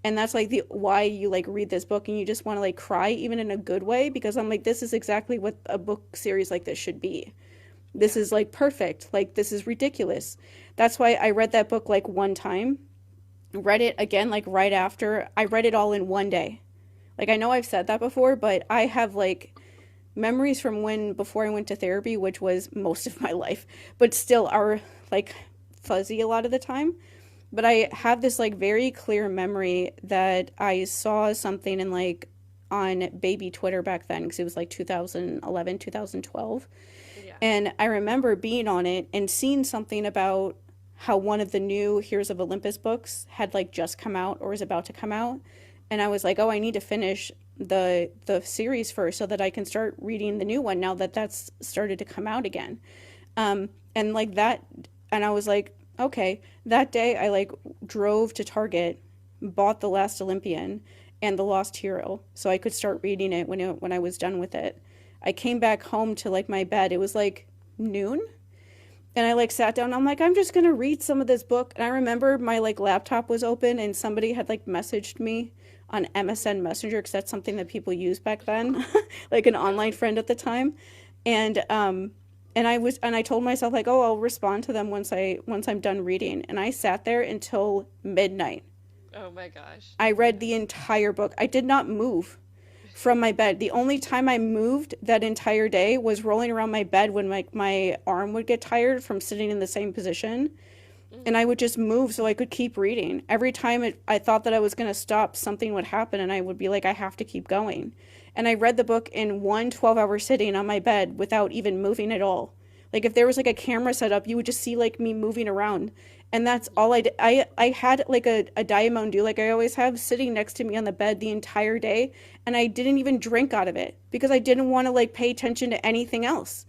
And that's like the why you like read this book and you just want to like cry even in a good way, because I'm like, this is exactly what a book series like this should be. This Yeah. is like perfect. Like this is ridiculous. That's why I read that book like one time, read it again like right after. I read it all in one day. Like I know I've said that before, but I have like memories from when before I went to therapy, which was most of my life, but still are like fuzzy a lot of the time. But I Hmm. have this like very clear memory that I saw something in like on baby Twitter back then because it was like 2011, 2012. Yeah. And I remember being on it and seeing something about how one of the new Heroes of Olympus books had like just come out or was about to come out. And I was like, oh, I need to finish the series first so that I can start reading the new one now that that's started to come out again. And like that, and I was like, okay, that day I like drove to Target, bought The Last Olympian and The Lost Hero so I could start reading it when I was done with it. I came back home to like my bed. It was like noon, and I like sat down. I'm like, I'm just gonna read some of this book. And I remember my like laptop was open and somebody had like messaged me on Hmm. MSN Messenger because that's something that people used back then, like an Yeah. online friend at the time. And I told myself like, oh, I'll respond to them once I'm done reading. And I sat there until midnight. Oh my gosh. I read Yeah. the entire book. I did not move from my bed. The only time I moved that entire day was rolling around my bed when my arm would get tired from sitting in the same position. And I Hmm. would just move so I could keep reading. Every time I thought that I was going to stop, something would happen and I would be like, I have to keep going. And I read the book in one 12-hour sitting on my bed without even moving at all. Like if there was like a camera set up, you would just see like me moving around. And that's all I did. I had like a Diamond Dew, like I always have, sitting next to me on the bed the entire day. And I didn't even drink out of it because I didn't want to like pay attention to anything else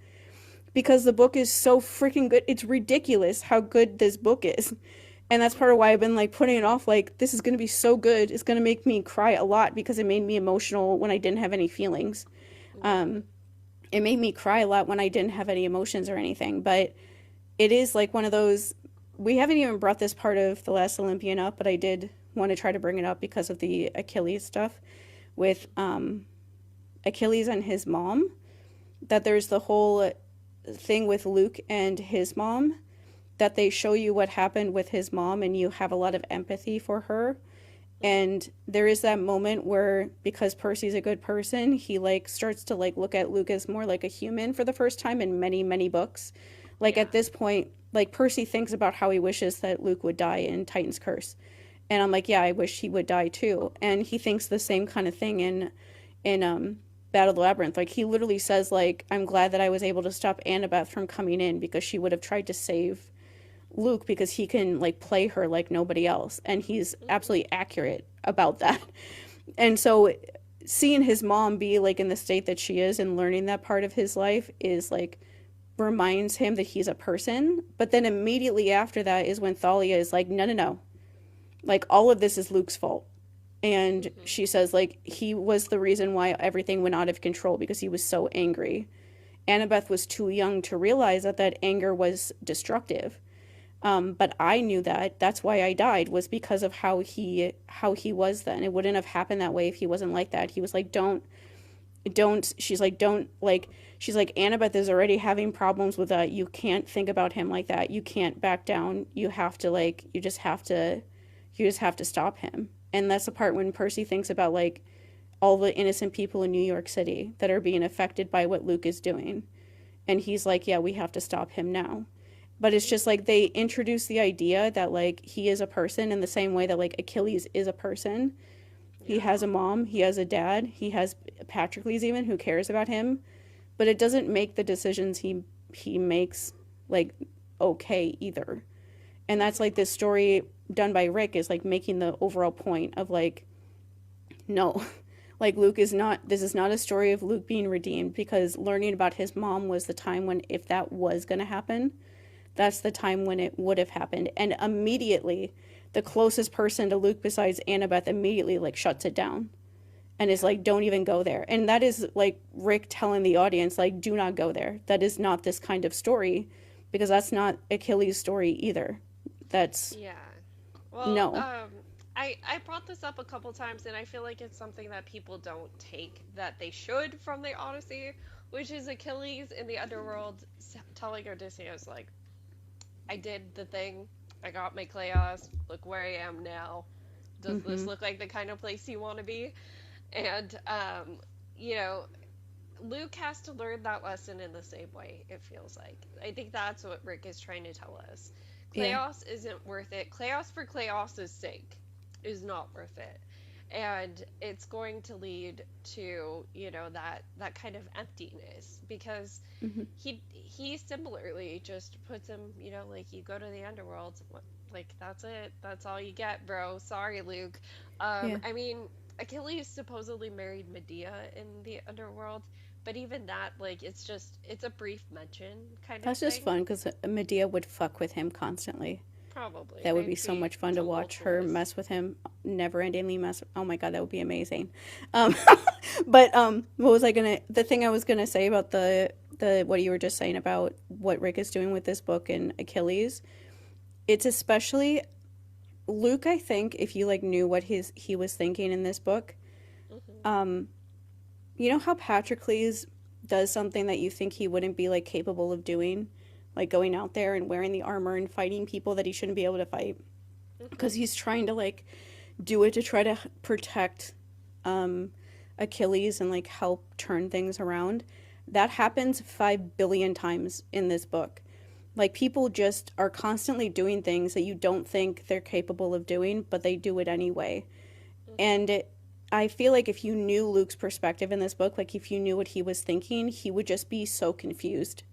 because the book is so freaking good. It's ridiculous how good this book is. And that's part of why I've been like putting it off. Like, this is going to be so good. It's going to make me cry a lot because it made me emotional when I didn't have any feelings. Yeah. Um, it made me cry a lot when I didn't have any emotions or anything. But it is like one of those. We haven't even brought this part of The Last Olympian up, but I did want to try to bring it up because of the Achilles stuff with Achilles and his mom. That there's the whole thing with Luke and his mom that they show you what happened with his mom and you have a lot of empathy for her. Hmm. And there is that moment where because Percy's a good person, he like starts to like look at Luke as more like a human for the first time in many, many books. Like Yeah. at this point, like Percy thinks about how he wishes that Luke would die in Titan's Curse. And I'm like, yeah, I wish he would die too. And he thinks the same kind of thing in Battle of the Labyrinth. Like, he literally says, like, I'm glad that I was able to stop Annabeth from coming in because she would have tried to save Luke because he can, like, play her like nobody else. And he's absolutely accurate about that. And so seeing his mom be, like, in the state that she is and learning that part of his life is, like, reminds him that he's a person. But then immediately after that is when Thalia is like, no, no, no. Like, all of this is Luke's fault. And she says, like, he was the reason why everything went out of control because he was so angry. Annabeth was too young to realize that that anger was destructive. But I knew that. That's why I died, was because of how he was then. It wouldn't have happened that way if he wasn't like that. He was like, she's like, she's like, Annabeth is already having problems with that. You can't think about him like that. You can't back down. You have to, like, you just have to stop him. And that's the part when Percy thinks about, like, all the innocent people in New York City that are being affected by what Luke is doing. And he's like, yeah, we have to stop him now. But it's just like they introduce the idea that, like, he is a person in the same way that, like, Achilles is a person. He has a mom, he has a dad, he has Patroclus even, who cares about him. But it doesn't make the decisions he makes, like, okay either. And that's, like, this story done by Rick is, like, making the overall point of, like, no. Like, this is not a story of Luke being redeemed, because learning about his mom was the time when, if that was going to happen, that's the time when it would have happened. And immediately, the closest person to Luke besides Annabeth immediately, like, shuts it down. And is like, don't even go there. And that is, like, Rick telling the audience, like, do not go there. That is not this kind of story, because that's not Achilles' story either. That's... Yeah. Well, no. I brought this up a couple times, and I feel like it's something that people don't take that they should from the Odyssey, which is Achilles in the underworld telling Odysseus, like, I did the thing, I got my Chaos, look where I am now. Does this look like the kind of place you want to be? And, you know, Luke has to learn that lesson in the same way, it feels like. I think that's what Rick is trying to tell us. Chaos isn't worth it. Chaos for Chaos's sake is not worth it. And it's going to lead to, you know, that kind of emptiness, because he similarly just puts him, you know, like, you go to the underworld, like, that's it. That's all you get, bro. Sorry, Luke. I mean, Achilles supposedly married Medea in the underworld, but even that, like, it's a brief mention kind of That's thing. just fun, because Medea would fuck with him constantly. Probably. That would be so much fun to watch her mess with him, never-endingly mess. Oh my god, that would be amazing. But what was I gonna? The thing I was gonna say about the what you were just saying about what Rick is doing with this book and Achilles, it's especially Luke. I think if you, like, knew what he was thinking in this book, you know how Patroclus does something that you think he wouldn't be, like, capable of doing, like going out there and wearing the armor and fighting people that he shouldn't be able to fight, because he's trying to, like, do it to try to protect Achilles and, like, help turn things around. That happens 5 billion times in this book. Like, people just are constantly doing things that you don't think they're capable of doing, but they do it anyway. And I feel like if you knew Luke's perspective in this book, like, if you knew what he was thinking, he would just be so confused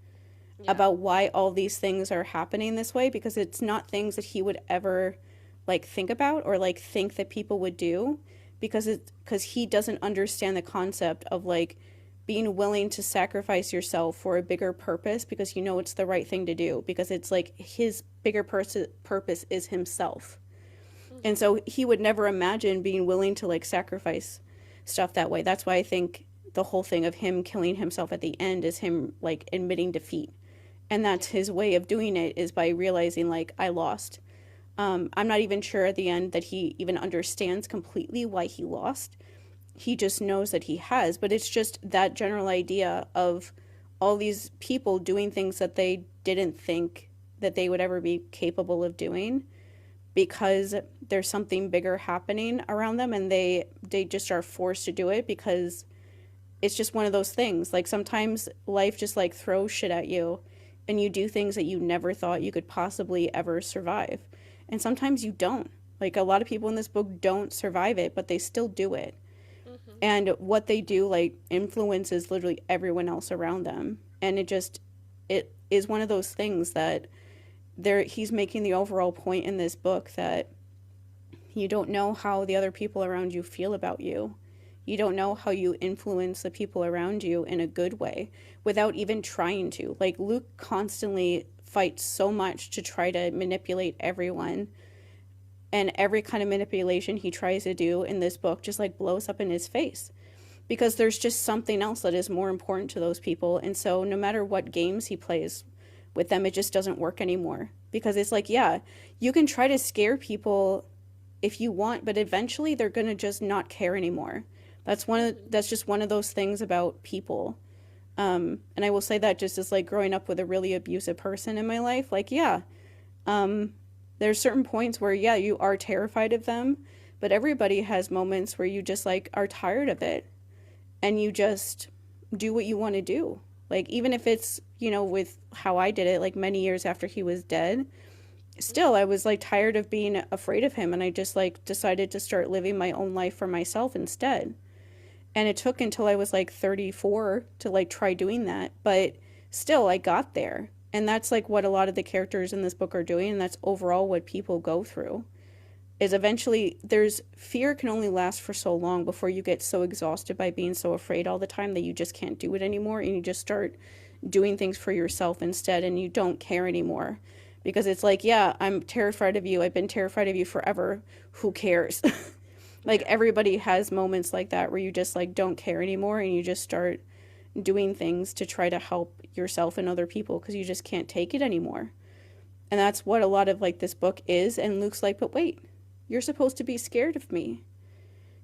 about why all these things are happening this way, because it's not things that he would ever, like, think about or, like, think that people would do, because he doesn't understand the concept of, like, being willing to sacrifice yourself for a bigger purpose because you know it's the right thing to do, because it's, like, his bigger purpose is himself. And so he would never imagine being willing to, like, sacrifice stuff that way. That's why I think the whole thing of him killing himself at the end is him, like, admitting defeat. And that's his way of doing it, is by realizing, like, I lost. I'm not even sure at the end that he even understands completely why he lost. He just knows that he has. But it's just that general idea of all these people doing things that they didn't think that they would ever be capable of doing, because there's something bigger happening around them, and they just are forced to do it because it's just one of those things. Like, sometimes life just, like, throws shit at you, and you do things that you never thought you could possibly ever survive. And sometimes you don't. Like, a lot of people in this book don't survive it, but they still do it. and what they do like influences literally everyone else around them. And it is one of those things that he's making the overall point in this book that you don't know how the other people around you feel about you. You don't know how you influence the people around you in a good way without even trying to. Like, Luke constantly fights so much to try to manipulate everyone. And every kind of manipulation he tries to do in this book just like blows up in his face. Because there's just something else that is more important to those people. And so no matter what games he plays with them, it just doesn't work anymore. Because it's like, yeah, you can try to scare people if you want, but eventually they're going to just not care anymore. That's just one of those things about people. And I will say that just as like growing up with a really abusive person in my life, like, yeah, there's certain points where, yeah, you are terrified of them, but everybody has moments where you just like are tired of it and you just do what you want to do. Like, even if it's, you know, with how I did it, like many years after he was dead, still I was like tired of being afraid of him. And I just like decided to start living my own life for myself instead. And it took until I was like 34 to like try doing that. But still, I got there. And that's like what a lot of the characters in this book are doing. And that's overall what people go through. Is eventually, fear can only last for so long before you get so exhausted by being so afraid all the time that you just can't do it anymore. And you just start doing things for yourself instead. And you don't care anymore. Because it's like, yeah, I'm terrified of you. I've been terrified of you forever. Who cares? Like, everybody has moments like that where you just like don't care anymore and you just start doing things to try to help yourself and other people because you just can't take it anymore. And that's what a lot of like this book is. And Luke's like, but wait, you're supposed to be scared of me.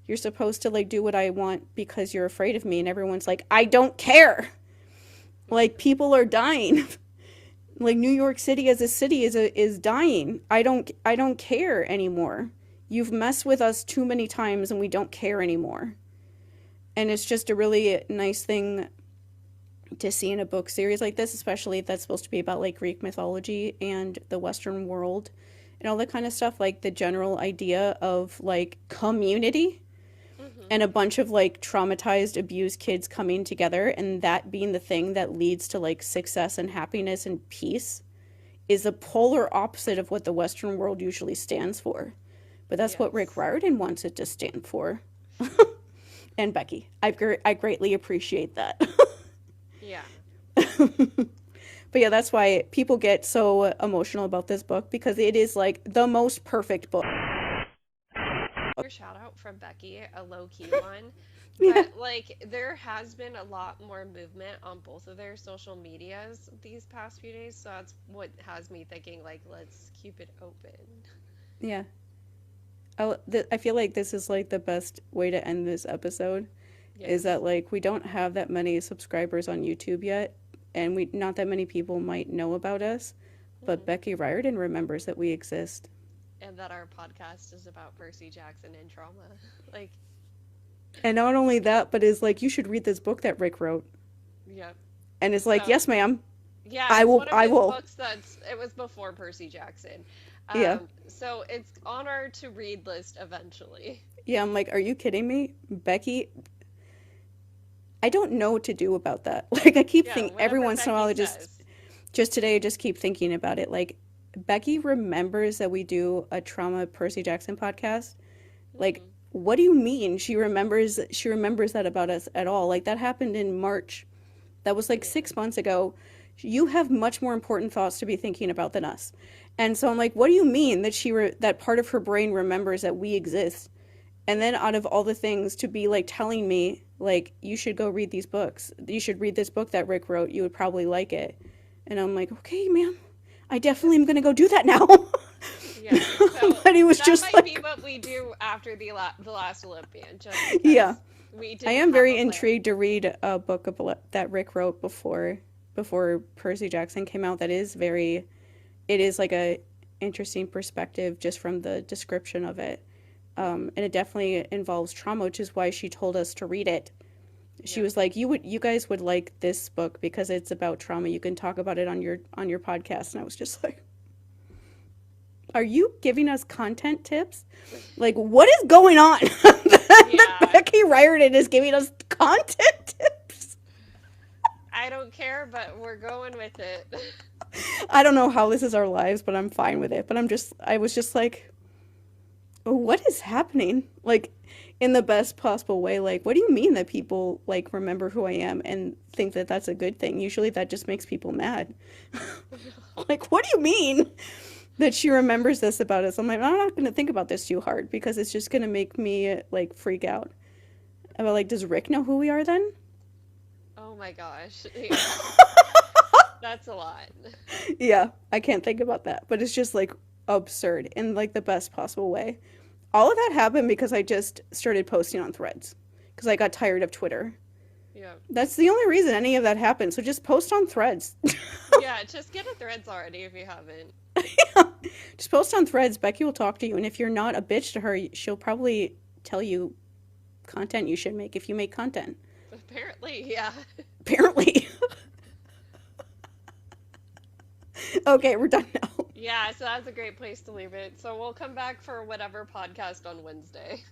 You're supposed to like do what I want because you're afraid of me. And everyone's like, I don't care. Like, people are dying. Like, New York City as a city is dying. I don't care anymore. You've messed with us too many times and we don't care anymore. And it's just a really nice thing to see in a book series like this, especially if that's supposed to be about like Greek mythology and the Western world and all that kind of stuff. Like the general idea of like community and a bunch of like traumatized, abused kids coming together, and that being the thing that leads to like success and happiness and peace is the polar opposite of what the Western world usually stands for. But that's what Rick Riordan wants it to stand for. And Becky, I greatly appreciate that. Yeah. But yeah, that's why people get so emotional about this book, because it is like the most perfect book. Shout out from Becky, a low-key one. Yeah. But like, there has been a lot more movement on both of their social medias these past few days, so that's what has me thinking like, let's keep it open. Yeah. I feel like this is like the best way to end this episode. Yes. Is that like we don't have that many subscribers on YouTube yet, and not that many people might know about us, but Becky Riordan remembers that we exist. And that our podcast is about Percy Jackson and trauma. Like, and not only that, but is like, you should read this book that Rick wrote. Yep. And it's like, yes, ma'am. Yeah, I will. One of his books it was before Percy Jackson. Yeah. So it's on our to read list eventually. Yeah, I'm like, are you kidding me, Becky? I don't know what to do about that. Like, I keep thinking every once in a while, just today, I just keep thinking about it. Like, Becky remembers that we do a trauma Percy Jackson podcast. Like, what do you mean she remembers that about us at all? Like, that happened in March. That was like 6 months ago. You have much more important thoughts to be thinking about than us. And so I'm like, what do you mean that that part of her brain remembers that we exist? And then out of all the things to be like telling me, like, you should go read these books. You should read this book that Rick wrote. You would probably like it. And I'm like, okay, ma'am, I definitely am going to go do that now. Yeah, so but it was that just might like, be what we do after the Last Olympian. Just yeah, we I am very intrigued to read a book that Rick wrote before Percy Jackson came out. It is like a interesting perspective just from the description of it. And it definitely involves trauma, which is why she told us to read it. She was like, you guys would like this book because it's about trauma. You can talk about it on your podcast. And I was just like, are you giving us content tips? Like, what is going on? that Yeah. Becky Riordan is giving us content tips. I don't care, but we're going with it. I don't know how this is our lives, but I'm fine with it. But I was just like, what is happening? Like, in the best possible way. Like, what do you mean that people, like, remember who I am and think that that's a good thing? Usually that just makes people mad. Like, what do you mean that she remembers this about us? I'm like, I'm not going to think about this too hard because it's just going to make me, like, freak out. About, like, does Rick know who we are then? Oh my gosh. Yeah, that's a lot. Yeah, I can't think about that. But it's just, like, absurd in, like, the best possible way. All of that happened because I just started posting on Threads because I got tired of Twitter. Yeah. That's the only reason any of that happened. So just post on Threads. Yeah, just get a Threads already if you haven't. Yeah. Just post on Threads. Becky will talk to you. And if you're not a bitch to her, she'll probably tell you content you should make if you make content. Apparently, yeah. Apparently. Okay, we're done now. Yeah, so that's a great place to leave it. So we'll come back for whatever podcast on Wednesday.